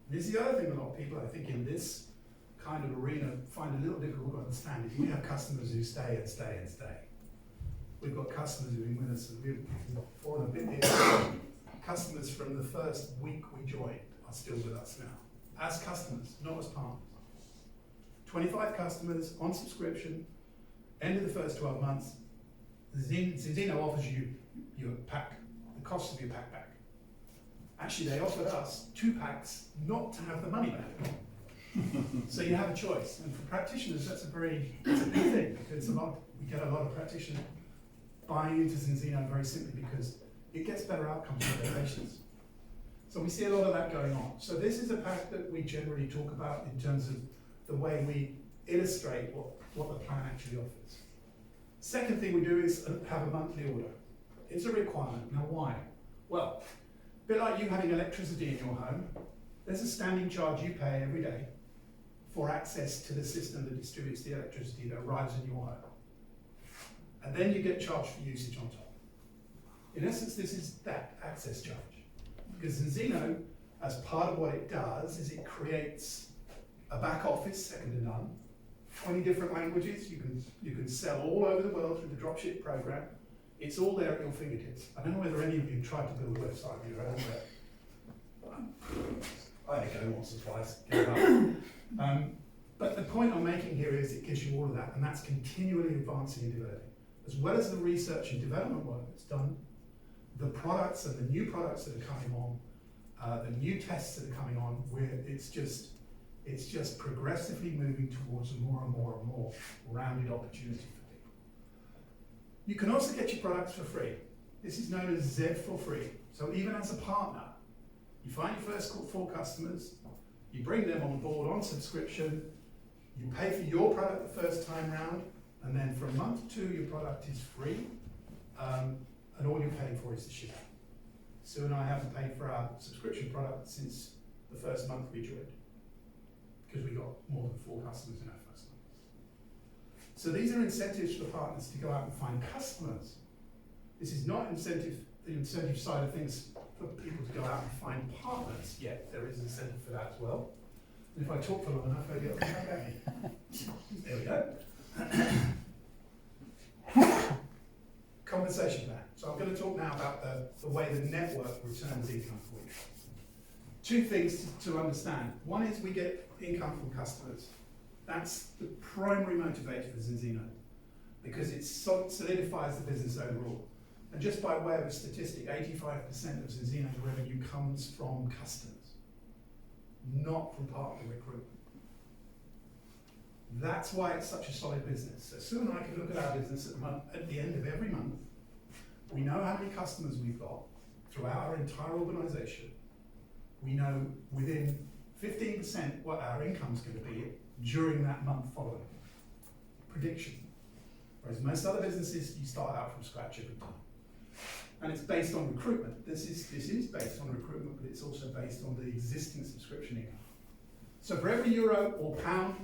This is the other thing a lot of people, I think, in this kind of arena find a little difficult to understand, is we have customers who stay and stay and stay. We've got customers who've been with us for a bit here. Customers from the first week we joined are still with us now. As customers, not as partners. 25 customers on subscription, end of the first 12 months, Enzeno offers you your pack, the cost of your pack back. Actually, they offered us 2 packs not to have the money back. So you have a choice. And for practitioners, that's a big thing, because we get a lot of practitioners buying into Enzeno very simply because it gets better outcomes for their patients. So we see a lot of that going on. So this is a pack that we generally talk about in terms of the way we illustrate what the plan actually offers. Second thing we do is have a monthly order. It's a requirement. Now why? Well, a bit like you having electricity in your home, there's a standing charge you pay every day for access to the system that distributes the electricity that arrives in your home. And then you get charged for usage on top. In essence, this is that access charge. Because Enzeno, as part of what it does, is it creates a back office, second to none, 20 different languages. You can sell all over the world through the dropship program. It's all there at your fingertips. I don't know whether any of you tried to build a website of your own, but I had to go once or twice. But the point I'm making here is it gives you all of that, and that's continually advancing and developing. As well as the research and development work that's done, the products and the new products that are coming on, the new tests that are coming on, it's just progressively moving towards a more and more and more rounded opportunity for people. You can also get your products for free. This is known as Z for free. So even as a partner, you find your first 4 customers, you bring them on board on subscription, you pay for your product the first time round, and then from month 2 your product is free, and all you're paying for is the shipping. Sue and I haven't paid for our subscription product since the first month we joined, because we got more than 4 customers in our first month. So these are incentives for partners to go out and find customers. This is not the incentive side of things for people to go out and find partners, yet there is incentive for that as well. And if I talk for long enough, maybe it'll come back at me. There we go. Compensation plan. So I'm going to talk now about the way the network returns income for you. 2 things to understand. One is we get income from customers. That's the primary motivator for Enzeno, because it solidifies the business overall. And just by way of a statistic, 85% of Enzeno's revenue comes from customers, not from partner recruitment. That's why it's such a solid business. So Sue and I can look at our business at the end of every month. We know how many customers we've got throughout our entire organisation. We know within 15% what our income's going to be during that month following. Prediction. Whereas most other businesses, you start out from scratch every time. And it's based on recruitment. This is based on recruitment, but it's also based on the existing subscription income. So for every euro or pound,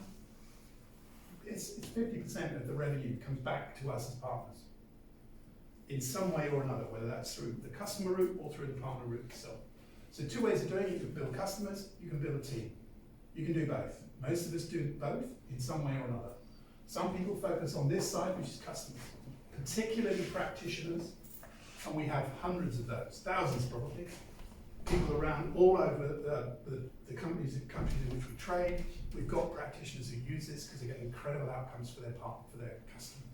it's 50% of the revenue comes back to us as partners in some way or another, whether that's through the customer route or through the partner route itself. So 2 ways of doing it. You can build customers, you can build a team. You can do both. Most of us do both in some way or another. Some people focus on this side, which is customers, particularly practitioners, and we have hundreds of those, thousands probably, people around all over the countries in which we trade. We've got practitioners who use this because they get incredible outcomes for their customers.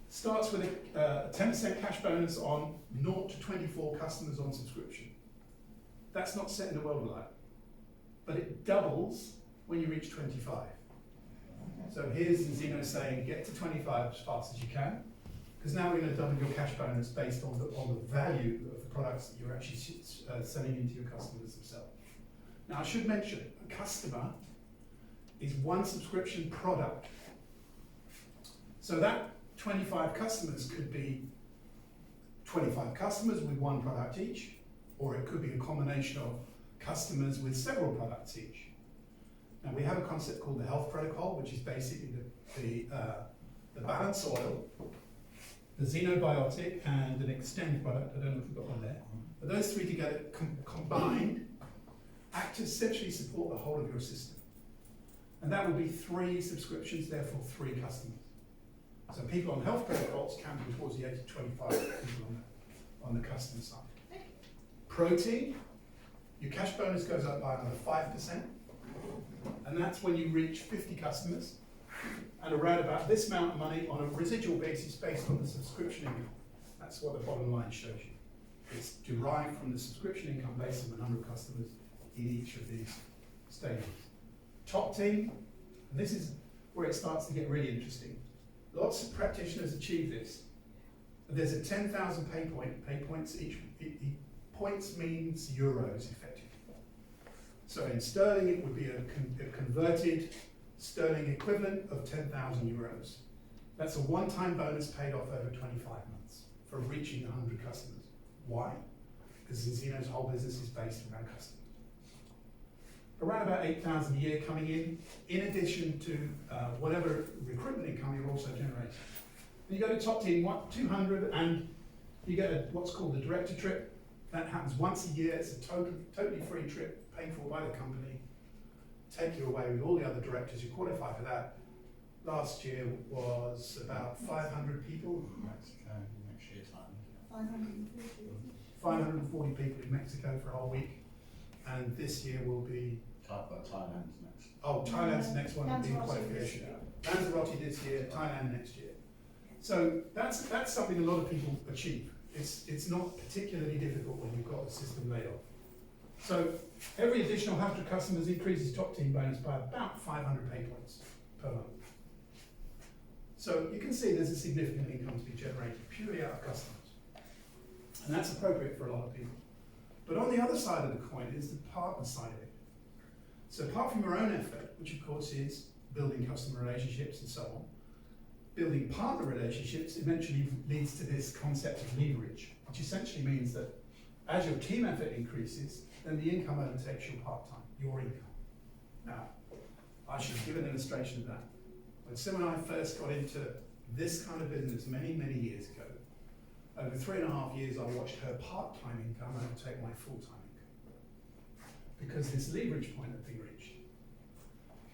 Starts with a 10% cash bonus on 0 to 24 customers on subscription. That's not setting the world alight. but it doubles when you reach 25. So here's Zeno saying, get to 25 as fast as you can, because now we're going to double your cash bonus based on the value of the products that you're actually selling into your customers themselves. Now I should mention, a customer is one subscription product. So that 25 customers could be 25 customers with one product each, or it could be a combination of customers with several products each. Now we have a concept called the health protocol, which is basically the balance oil, the xenobiotic, and an extend product. I don't know if we've got one there. But those three together combined act to essentially support the whole of your system. And that would be 3 subscriptions, therefore 3 customers. So people on health protocols counting towards the age of 25 people on the customer side. Protein, your cash bonus goes up by another 5%. And that's when you reach 50 customers and around about this amount of money on a residual basis based on the subscription income. That's what the bottom line shows you. It's derived from the subscription income based on the number of customers in each of these stages. Top team, and this is where it starts to get really interesting. Lots of practitioners achieve this. There's a 10,000 pay points each. Points means euros, effectively. So in sterling, it would be a converted sterling equivalent of 10,000 euros. That's a one-time bonus paid off over 25 months for reaching 100 customers. Why? Because Zeno's whole business is based around customers. Around about 8,000 a year coming in addition to whatever recruitment income you're also generating. Then you go to top team, 200, and you get what's called the director trip. That happens once a year. It's a totally free trip, paid for by the company. Take you away with all the other directors who qualify for that. Last year was about 500 people. Mexico, next year time. 540 people in Mexico for a whole week. And this year will be... Thailand's next. Oh, Thailand's the next one will be qualification. Lanzarote this year, Thailand next year. So that's something a lot of people achieve. It's not particularly difficult when you've got the system laid off. So every additional 100 customers increases top team bonus by about 500 pay points per month. So you can see there's a significant income to be generated purely out of customers. And that's appropriate for a lot of people. But on the other side of the coin is the partner side of it. So apart from your own effort, which of course is building customer relationships and so on, building partner relationships eventually leads to this concept of leverage, which essentially means that as your team effort increases, then the income overtakes your part-time, your income. Now, I should give an illustration of that. When Sim and I first got into this kind of business many, many years ago, over 3.5 years I watched her part-time income overtake my full-time income. Because this leverage point had been reached.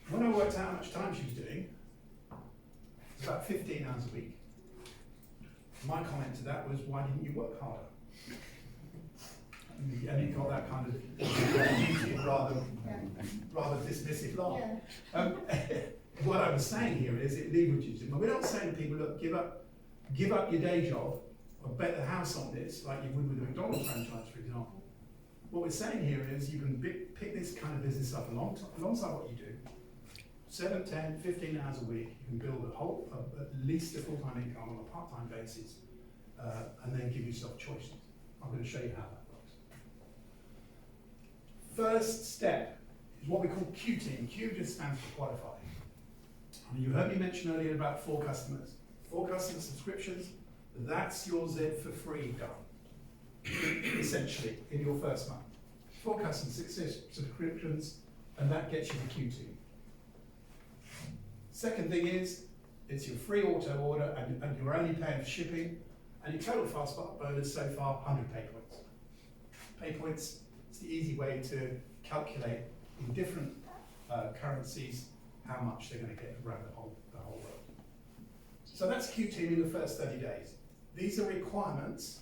When I worked out how much time she was doing, it was about 15 hours a week. My comment to that was, why didn't you work harder? And you got that kind of rather dismissive laugh. Yeah. What I was saying here is it leverages it. But we're not saying to people, look, give up your day job or bet the house on this, like you would with a McDonald's franchise, for example. What we're saying here is you can pick this kind of business up alongside what you do. 7, 10, 15 hours a week, you can build at least a full-time income on a part-time basis, and then give yourself choices. I'm going to show you how that works. First step is what we call Q team. Q just stands for qualify. You heard me mention earlier about 4 customers. 4 customer subscriptions, that's your Z for free done, essentially, in your first month. 4 customer subscriptions, and that gets you the Q team. Second thing is, it's your free auto order, and you're only paying for shipping, and your total fast spark bonus so far, 100 pay points. Pay points is the easy way to calculate in different currencies how much they're going to get around the whole world. So that's Q team in the first 30 days. These are requirements.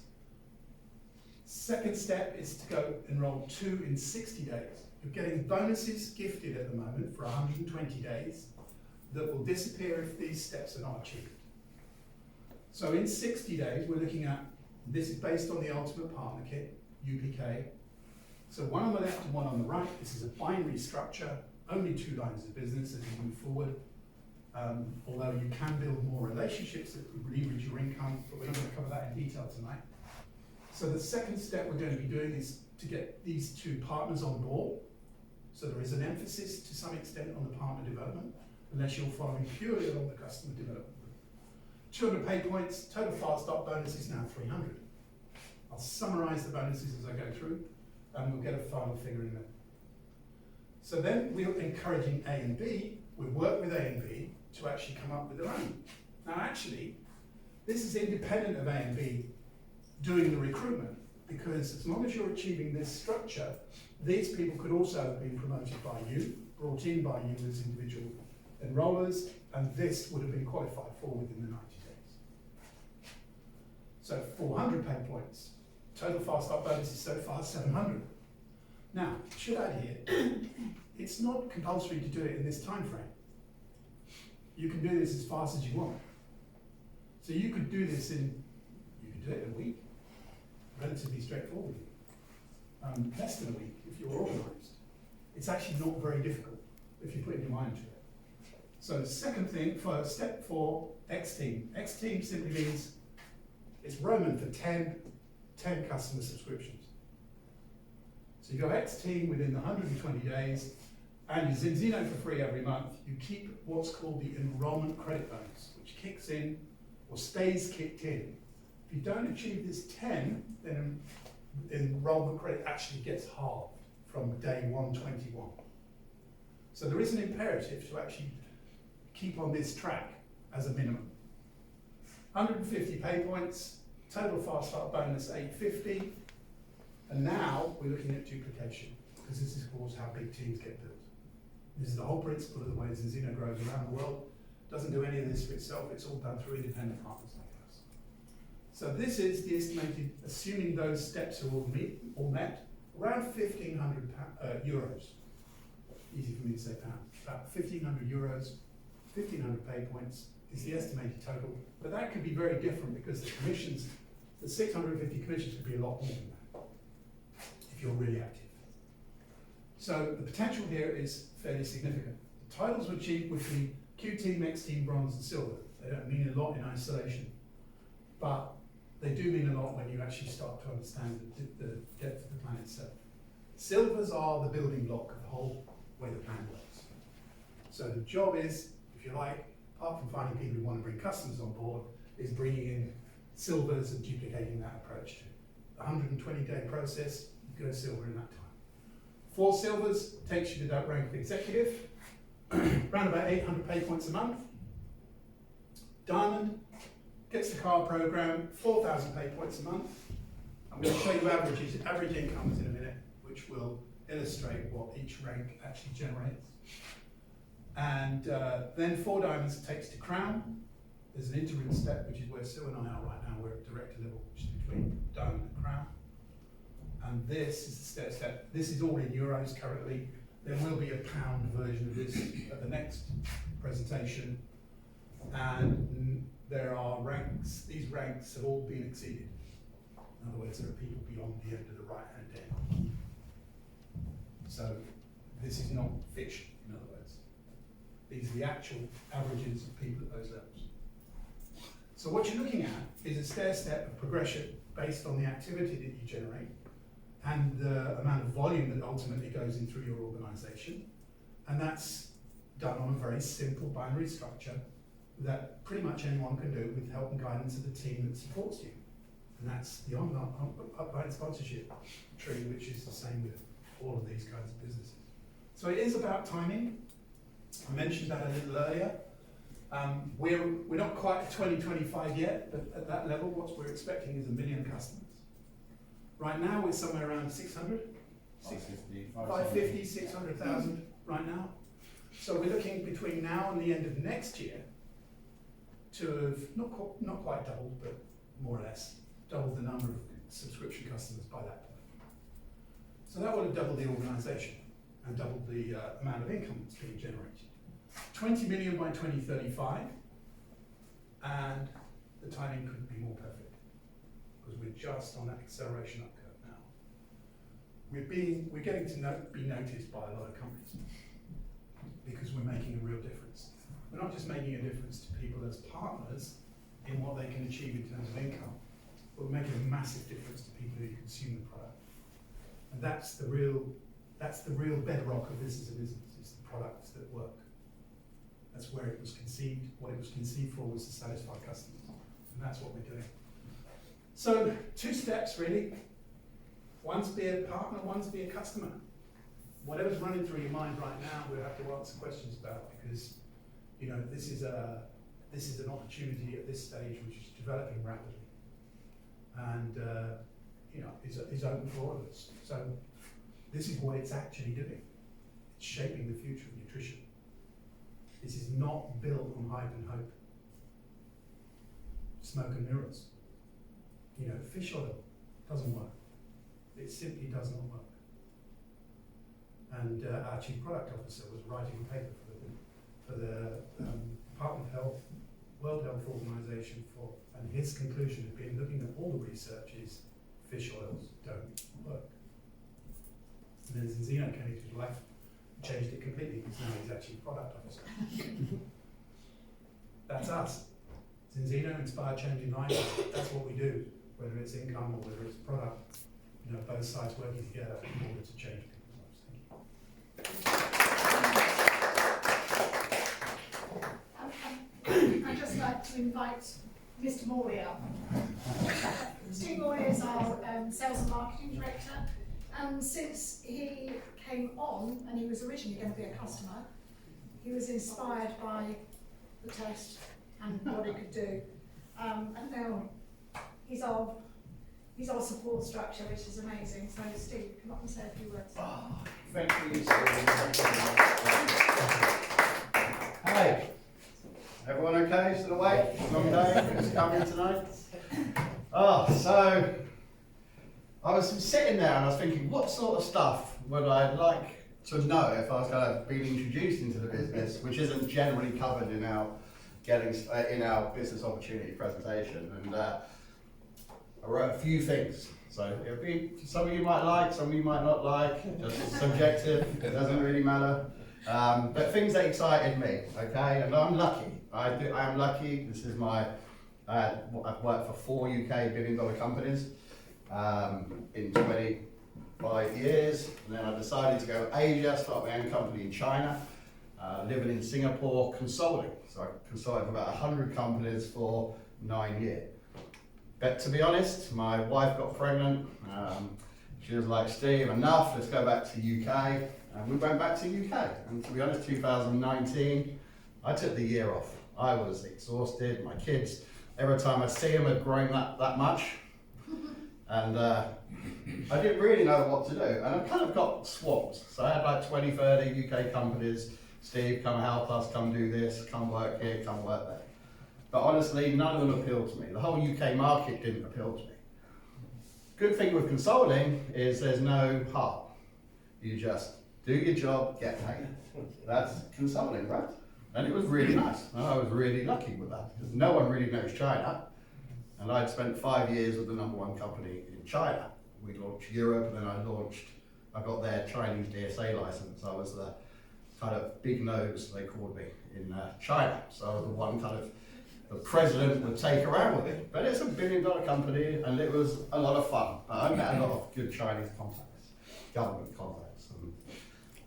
Second step is to go enroll 2 in 60 days. You're getting bonuses gifted at the moment for 120 days that will disappear if these steps are not achieved. So in 60 days, we're looking at, this is based on the Ultimate Partner Kit, UPK, So one on the left and one on the right. This is a binary structure, only 2 lines of business as you move forward. Although you can build more relationships that leverage your income, but we're not going to cover that in detail tonight. So the second step we're going to be doing is to get these 2 partners on board. So there is an emphasis to some extent on the partner development, unless you're following purely along the customer development. 200 pay points, total fast start bonus is now 300. I'll summarise the bonuses as I go through, and we'll get a final figure in there. So then we're encouraging A and B, we work with A and B to actually come up with their own. Now actually, this is independent of A and B doing the recruitment, because as long as you're achieving this structure, these people could also have been promoted by you, brought in by you as individual enrollers, and this would have been qualified for within the 90 days. So 400 pay points. Total fast start bonus is so far 700. Now, should add here, it's not compulsory to do it in this time frame. You can do this as fast as you want. So you could do this you could do it in a week, relatively straightforward. Less than a week if you're organised. It's actually not very difficult if you put your mind to it. So the second thing for step 4, X-Team. X-Team simply means it's Roman for 10 customer subscriptions. So you go X-Team within the 120 days, and you Zinzino for free every month. You keep what's called the enrollment credit bonus, which kicks in or stays kicked in. If you don't achieve this 10, then enrollment credit actually gets halved from day 121. So there is an imperative to actually keep on this track as a minimum. 150 pay points, total fast start bonus 850, and now we're looking at duplication, because this is of course how big teams get built. This is the whole principle of the way Zinzino grows around the world. Doesn't do any of this for itself, it's all done through independent partners like us. So this is the estimated, assuming those steps are all met, around 1,500 euros. Easy for me to say pounds. About 1,500 euros, 1,500 pay points is the estimated total. But that could be very different because the commissions, the 650 commissions could be a lot more than that if you're really active. So the potential here is fairly significant. The titles would be Q Team, X Team, Bronze and Silver. They don't mean a lot in isolation, but they do mean a lot when you actually start to understand the depth of the plan itself. Silvers are the building block of the whole way the plan works. So the job is, if you like, apart from finding people who want to bring customers on board, is bringing in silvers and duplicating that approach to the 120-day process. You go silver in that time. 4 silvers takes you to that rank of executive, around about 800 pay points a month. Diamond gets the car program, 4,000 pay points a month. I'm going to show you average incomes in a minute, which will illustrate what each rank actually generates. And then 4 diamonds takes to crown. There's an interim step, which is where Sue and I are right now. We're at director level, which is between diamond and crown. And this is the stair step. This is all in euros currently. There will be a pound version of this at the next presentation. And there are ranks. These ranks have all been exceeded. In other words, there are people beyond the end of the right-hand end. So this is not fiction, in other words. These are the actual averages of people at those levels. So what you're looking at is a stair-step of progression based on the activity that you generate and the amount of volume that ultimately goes in through your organisation. And that's done on a very simple binary structure that pretty much anyone can do with help and guidance of the team that supports you. And that's the upline sponsorship tree, which is the same with all of these kinds of businesses. So it is about timing. I mentioned that a little earlier. We're not quite at 2025 yet, but at that level, what we're expecting is 1 million customers. Right now, we're somewhere around 600, 550, 600,000 right now. So we're looking between now and the end of next year to have not quite doubled, but more or less doubled the number of subscription customers by that point. So that would have doubled the organisation and doubled the amount of income that's being generated. 20 million by 2035, and the timing couldn't be more perfect because we're just on that acceleration up curve now. we're getting to be noticed by a lot of companies because we're making a real difference. We're not just making a difference to people as partners in what they can achieve in terms of income, but we're making a massive difference to people who consume the product. And that's the real bedrock of this as a business, is the products that work. That's where it was conceived. What it was conceived for was to satisfy customers. And that's what we're doing. So 2 steps really. One's be a partner, one's be a customer. Whatever's running through your mind right now, we'll have to answer questions about, because you know this is an opportunity at this stage which is developing rapidly, and you know is open for all of us. So this is what it's actually doing. It's shaping the future of nutrition. This is not built on hype and hope, smoke and mirrors. You know, fish oil doesn't work. It simply does not work. And our chief product officer was writing a paper for the Department of Health, World Health Organization and his conclusion had been, looking at all the research, is fish oils don't work. And then Zinzino came into his life, changed it completely, because now he's actually product officer. That's us. Zinzino, Inspired Changing Lives, that's what we do, whether it's income or whether it's product, you know, both sides working together in order to change people's lives. I'd just like to invite Mr. Morley up. Steve Morley is our Sales and Marketing Director, and since he came on, and he was originally going to be a customer, he was inspired by the test and what it could do, and now he's our support structure, which is amazing. So Steve, come up and say a few words. Oh, thank you, Hey, everyone okay? Still awake? Long day? Just coming tonight? Oh, so I was sitting there and I was thinking, what sort of stuff would I like to know if I was kind of being introduced into the business, which isn't generally covered in our business opportunity presentation. And I wrote a few things. So it'll be, some of you might like, some of you might not like, just subjective, it doesn't really matter. But things that excited me, okay? And I'm lucky. I am lucky. This is I've worked for 4 UK billion-dollar companies in 25 years. And then I decided to go to Asia, start my own company in China, living in Singapore, consulting. So I consulted for about 100 companies for 9 years. But to be honest, my wife got pregnant. She was like, Steve, enough, let's go back to UK. And we went back to UK. And to be honest, 2019, I took the year off. I was exhausted. My kids, every time I see them, had grown that much. And I didn't really know what to do. And I kind of got swamped. So I had like 20, 30 UK companies. Steve, come help us, come do this, come work here, come work there. But honestly, none of them appealed to me. The whole UK market didn't appeal to me. Good thing with consulting is there's no heart. You just do your job, get paid. That's consulting, right? And it was really nice. And I was really lucky with that, because no one really knows China. And I'd spent 5 years with the #1 company in China. We launched Europe, and then I got their Chinese DSA license. I was the kind of big nose, they called me, in China. So I was the one kind of the president would take around with it. But it's a $1 billion company, and it was a lot of fun. I met a lot of good Chinese contacts, government contacts.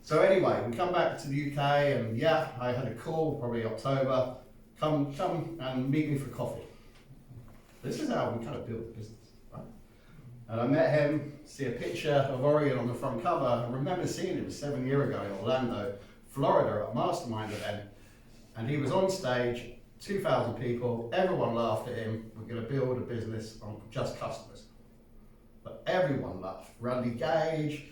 So anyway, we come back to the UK, and yeah, I had a call, probably October, come and meet me for coffee. This is how we kind of built the business, right? And I met him, see a picture of Oregon on the front cover. I remember seeing him 7 years ago in Orlando, Florida, at a mastermind event, and he was on stage, 2,000 people, everyone laughed at him. We're going to build a business on just customers. But everyone laughed. Randy Gage,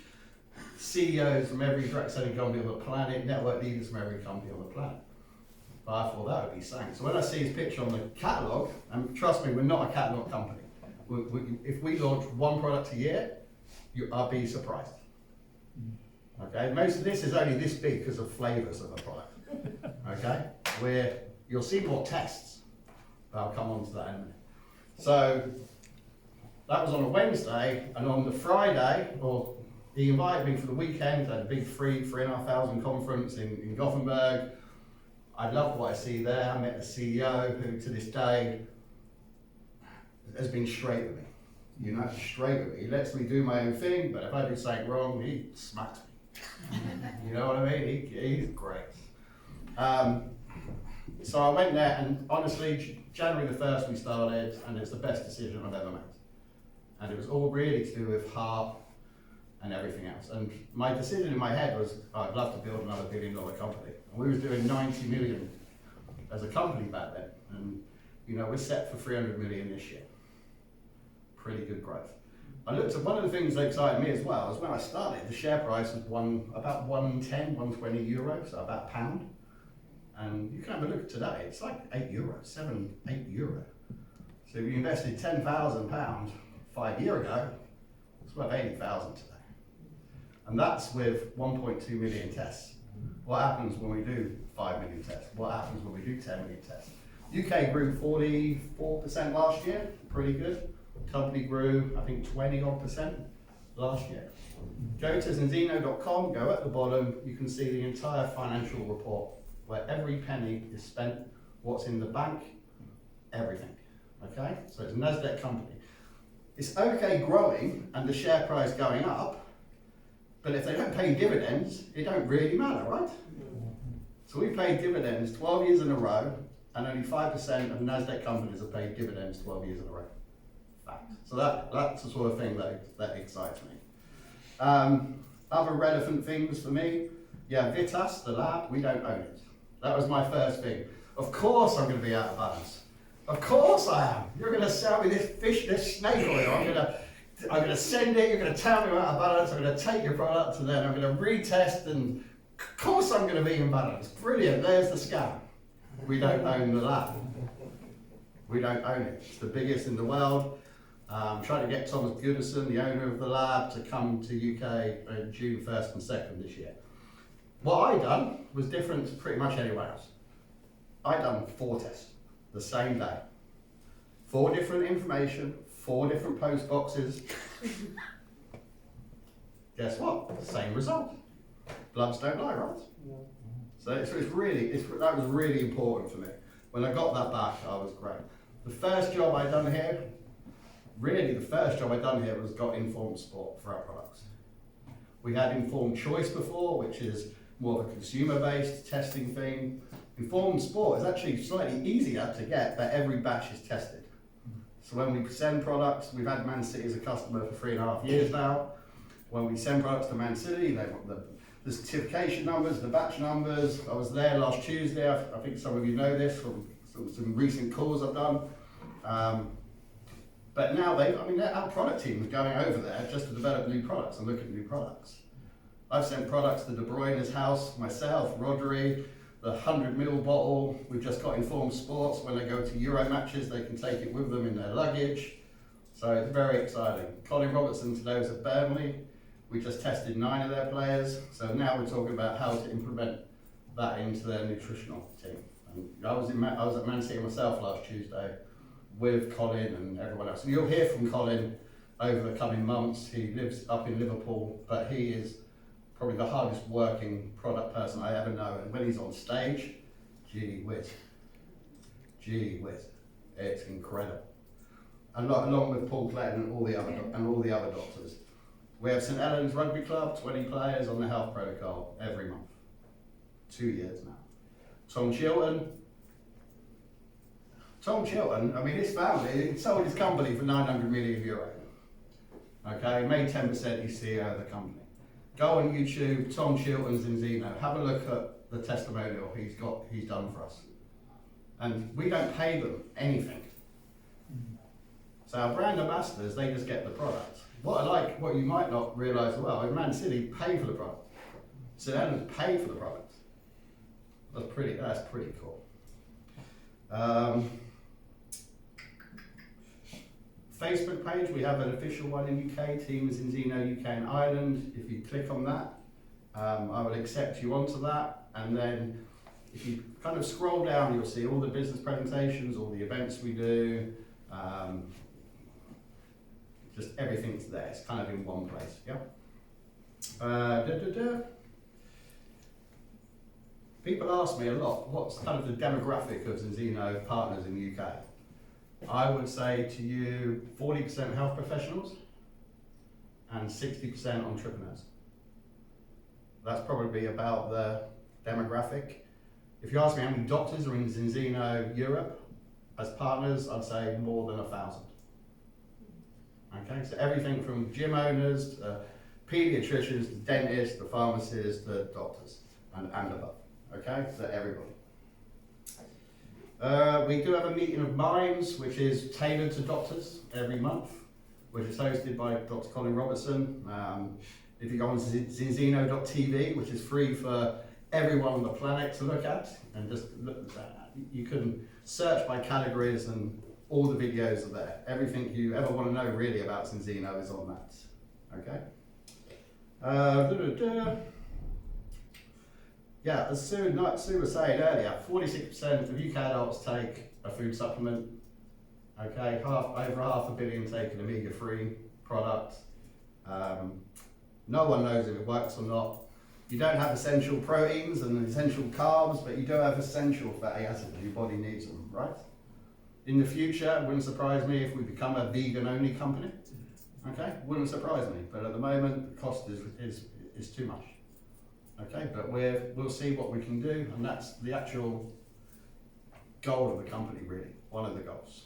CEOs from every direct selling company on the planet, network leaders from every company on the planet. But I thought that would be something. So when I see his picture on the catalogue, and trust me, we're not a catalogue company. If we launch 1 product a year, I'll be surprised. Okay, most of this is only this big because of flavours of the product. Okay, you'll see more tests, but I'll come on to that in a minute. So that was on a Wednesday, and on the Friday, or he invited me for the weekend, had a big 3,500 conference in Gothenburg. I loved what I see there. I met the CEO who to this day has been straight with me. You know, straight with me. He lets me do my own thing, but if I do something wrong, he smacks me. You know what I mean? He's great. So I went there, and honestly, January the 1st we started, and it's the best decision I've ever made. And it was all really to do with heart and everything else. And my decision in my head was, I'd love to build another $1 billion company. And we was doing 90 million as a company back then. And you know, we're set for 300 million this year. Pretty good growth. I looked at one of the things that excited me as well is when I started, the share price was about 110, 120 euros, so about £1. And you can have a look today, it's like €8, 7, 8 euro. So if you invested £10,000 5 years ago, it's worth 80,000 today. And that's with 1.2 million tests. What happens when we do 5 million tests? What happens when we do 10 million tests? UK grew 44% last year, pretty good. Company grew, I think, 20% last year. Go to zinzino.com, go at the bottom, you can see the entire financial report where every penny is spent, what's in the bank, everything. Okay? So it's a NASDAQ company. It's okay growing and the share price going up, but if they don't pay dividends, it don't really matter, right? So we paid dividends 12 years in a row, and only 5% of NASDAQ companies have paid dividends 12 years in a row. Fact. So that's the sort of thing that excites me. Other relevant things for me, yeah, Vitas, the lab, we don't own it. That was my first thing. Of course I'm going to be out of balance. Of course I am. You're going to sell me this snake oil. I'm going to send it, you're going to tell me I'm out of balance, I'm going to take your product, and then I'm going to retest, and of course I'm going to be in balance. Brilliant, there's the scam. We don't own the lab. We don't own it. It's the biggest in the world. Trying to get Thomas Goodison, the owner of the lab, to come to UK on June 1st and 2nd this year. What I done was different to pretty much anyone else. I done 4 tests the same day. 4 different information, 4 different post boxes. Guess what? Same result. Bloods don't lie, right? So that was really important for me. When I got that back, I was great. The first job I done here was got Informed Sport for our products. We had Informed Choice before, which is more of a consumer-based testing thing. Informed Sport is actually slightly easier to get, but every batch is tested. So when we send products, we've had Man City as a customer for 3.5 years now. When we send products to Man City, they want the certification numbers, the batch numbers. I was there last Tuesday. I think some of you know this from some recent calls I've done. But now our product team is going over there just to develop new products and look at new products. I've sent products to De Bruyne's house, myself, Rodri, the 100ml bottle. We've just got Informed Sports. When they go to Euro matches, they can take it with them in their luggage. So it's very exciting. Colin Robertson today was at Burnley. We just tested 9 of their players. So now we're talking about how to implement that into their nutritional team. And I was at Man City myself last Tuesday with Colin and everyone else. And you'll hear from Colin over the coming months. He lives up in Liverpool, but he is probably the hardest working product person I ever know. And when he's on stage, gee whiz, it's incredible. And along with Paul Clayton and all the other doctors. We have St Helens Rugby Club, 20 players on the health protocol every month. 2 years now. Tom Chilton, his family, he sold his company for €900 million. Okay, made 10%, he's CEO of the company. Go on YouTube, Tom Chilton's Zinzino, have a look at the testimonial he's done for us. And we don't pay them anything. So our brand ambassadors, they just get the product. What you might not realise as well, is Man City pay for the product. St Helens pay for the product. That's pretty cool. Facebook page, we have an official one in UK, Team Zinzino UK and Ireland. If you click on that, I will accept you onto that. And then if you kind of scroll down, you'll see all the business presentations, all the events we do, just everything's there. It's kind of in one place, yeah? People ask me a lot, what's kind of the demographic of Zinzino partners in the UK? I would say to you, 40% health professionals and 60% entrepreneurs. That's probably about the demographic. If you ask me how many doctors are in Zinzino Europe as partners, I'd say more than 1,000. Okay, so everything from gym owners to paediatricians to dentists to pharmacists to doctors and above. Okay, so everybody. We do have a meeting of minds which is tailored to doctors every month, which is hosted by Dr. Colin Robertson. If you go on zinzino.tv, which is free for everyone on the planet to look at, and just look at that. You can search by categories and all the videos are there. Everything you ever want to know really about Zinzino is on that. Okay. Yeah, as Sue was saying earlier, 46% of UK adults take a food supplement. Okay, over 500 million take an omega-3 product. No one knows if it works or not. You don't have essential proteins and essential carbs, but you do have essential fatty acids. Your body needs them, right? In the future, it wouldn't surprise me if we become a vegan-only company. Okay, wouldn't surprise me. But at the moment, the cost is too much. Okay, but we'll see what we can do, and that's the actual goal of the company, really. One of the goals.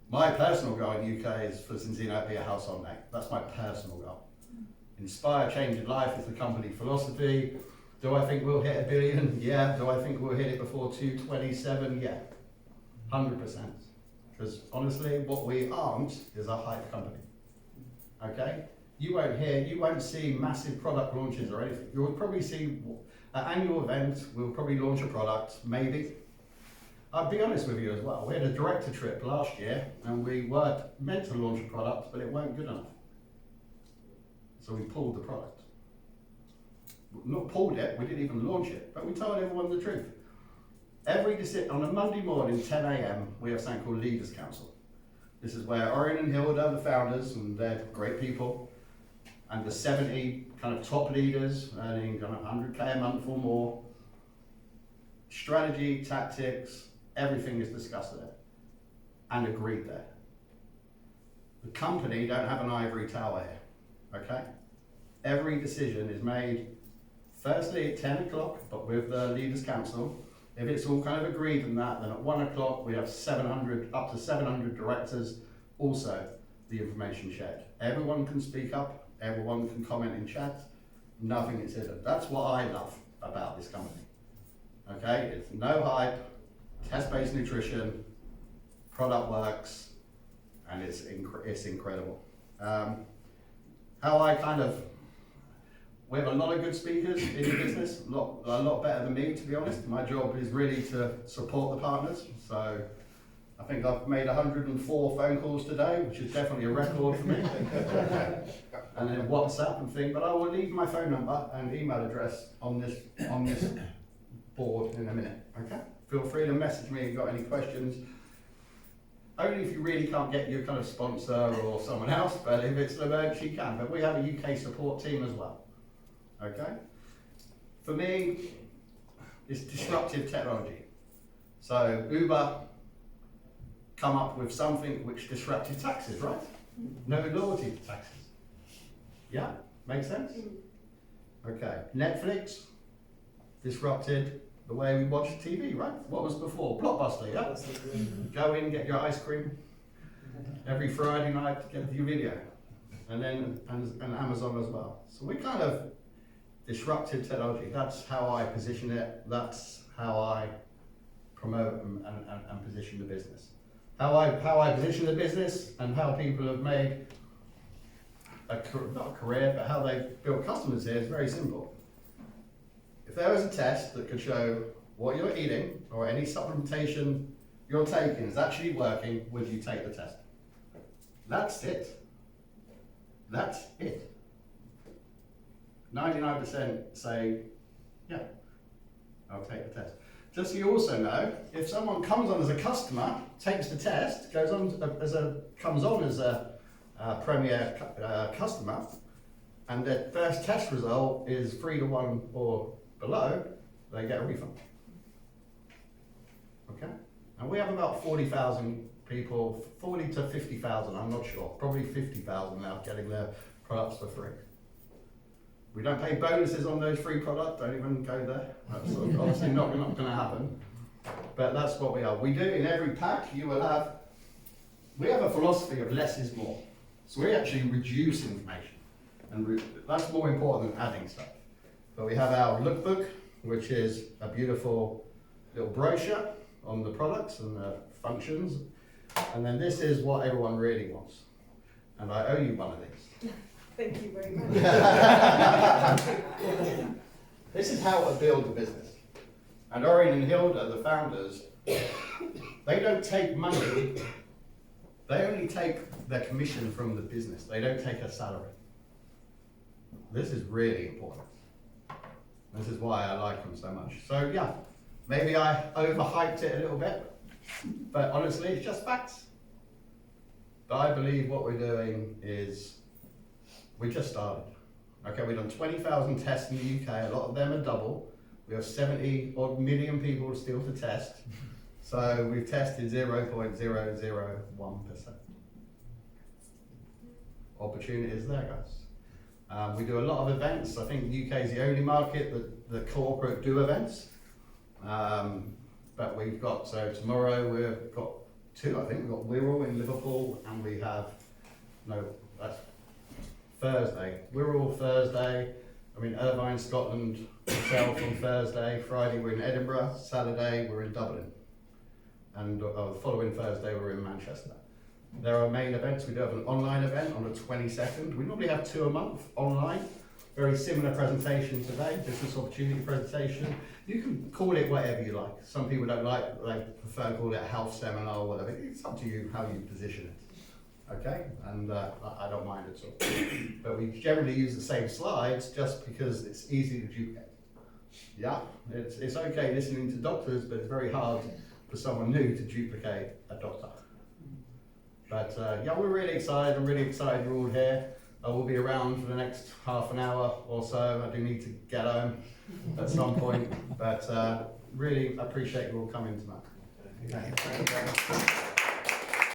My personal goal in the UK is for Zinzino to be a household name. That's my personal goal. Inspire change in life is the company philosophy. Do I think we'll hit 1 billion? Yeah. Do I think we'll hit it before 2027? Yeah. 100%. Because honestly, what we aren't is a hype company. Okay? You won't see massive product launches or anything. You'll probably see an annual event, we'll probably launch a product, maybe. I'll be honest with you as well, we had a director trip last year and we were meant to launch a product, but it weren't good enough. So we pulled the product. Not pulled it, we didn't even launch it, but we told everyone the truth. On a Monday morning, 10 AM, we have something called Leaders Council. This is where Orion and Hilda, the founders, and they're great people, and the 70 kind of top leaders earning kind of 100K a month or more. Strategy, tactics, everything is discussed there and agreed there. The company don't have an ivory tower here, okay? Every decision is made firstly at 10 o'clock, but with the Leaders Council. If it's all kind of agreed on that, then at 1 o'clock we have up to 700 directors, also the information shared. Everyone can speak up, everyone can comment in chat, nothing is hidden. That's what I love about this company. Okay, it's no hype, test-based nutrition, product works, and it's incredible. We have a lot of good speakers in the business, a lot better than me, to be honest. My job is really to support the partners. So I think I've made 104 phone calls today, which is definitely a record for me. And then WhatsApp and thing, but I will leave my phone number and email address on this board in a minute, okay? Feel free to message me if you've got any questions. Only if you really can't get your kind of sponsor or someone else, but if it's an emergency, you can. But we have a UK support team as well. Okay? For me, it's disruptive technology. So Uber come up with something which disrupted taxes, right? No loyalty to taxes. Yeah? Make sense? Okay. Netflix disrupted the way we watch TV, right? What was before? Blockbuster, yeah? Go in, get your ice cream every Friday night, get your video. And then and Amazon as well. So we kind of disruptive technology. That's how I position it. That's how I promote and position the business. How I position the business and how people have made not a career, but how they build customers here is very simple. If there was a test that could show what you're eating or any supplementation you're taking is actually working, would you take the test? That's it. That's it. 99% say, yeah, I'll take the test. Just so you also know, if someone comes on as a customer, takes the test, comes on as a premier customer, and their first test result is 3 to 1 or below, they get a refund. Okay? And we have about 40,000 people, 40 to 50,000, I'm not sure, probably 50,000 now getting their products for free. We don't pay bonuses on those free products, don't even go there. That's obviously not going to happen. But that's what we are. We do in every pack, you will have, we have a philosophy of less is more. So we actually reduce information. And that's more important than adding stuff. But we have our lookbook, which is a beautiful little brochure on the products and the functions. And then this is what everyone really wants. And I owe you one of these. Thank you very much. This is how to build a business. And Orion and Hilda, the founders, they don't take money, they only take their commission from the business. They don't take a salary. This is really important. This is why I like them so much. So yeah, maybe I overhyped it a little bit, but honestly, it's just facts. But I believe what we're doing is, we just started. Okay, we've done 20,000 tests in the UK, a lot of them are double. We have 70 odd million people still to test. So we've tested 0.001%. Opportunities there, guys. We do a lot of events. I think the UK is the only market that the corporate do events. But we've got, so tomorrow we've got 2, I think. We've got Wirral in Liverpool and we have, no, that's Thursday. Wirral Thursday. I mean, Irvine, Scotland, myself on Thursday. Friday we're in Edinburgh. Saturday we're in Dublin. And the following Thursday we're in Manchester. There are main events. We do have an online event on the 22nd. We normally have 2 a month online. Very similar presentation today, business opportunity presentation. You can call it whatever you like. Some people don't like, they prefer to call it a health seminar or whatever. It's up to you how you position it. Okay, and I don't mind at all. But we generally use the same slides just because it's easy to duplicate. Yeah, it's okay listening to doctors, but it's very hard for someone new to duplicate a doctor. But yeah, we're really excited. I'm really excited you're all here. I will be around for the next half an hour or so. I do need to get home at some point, but really appreciate you all coming tonight. Thank you.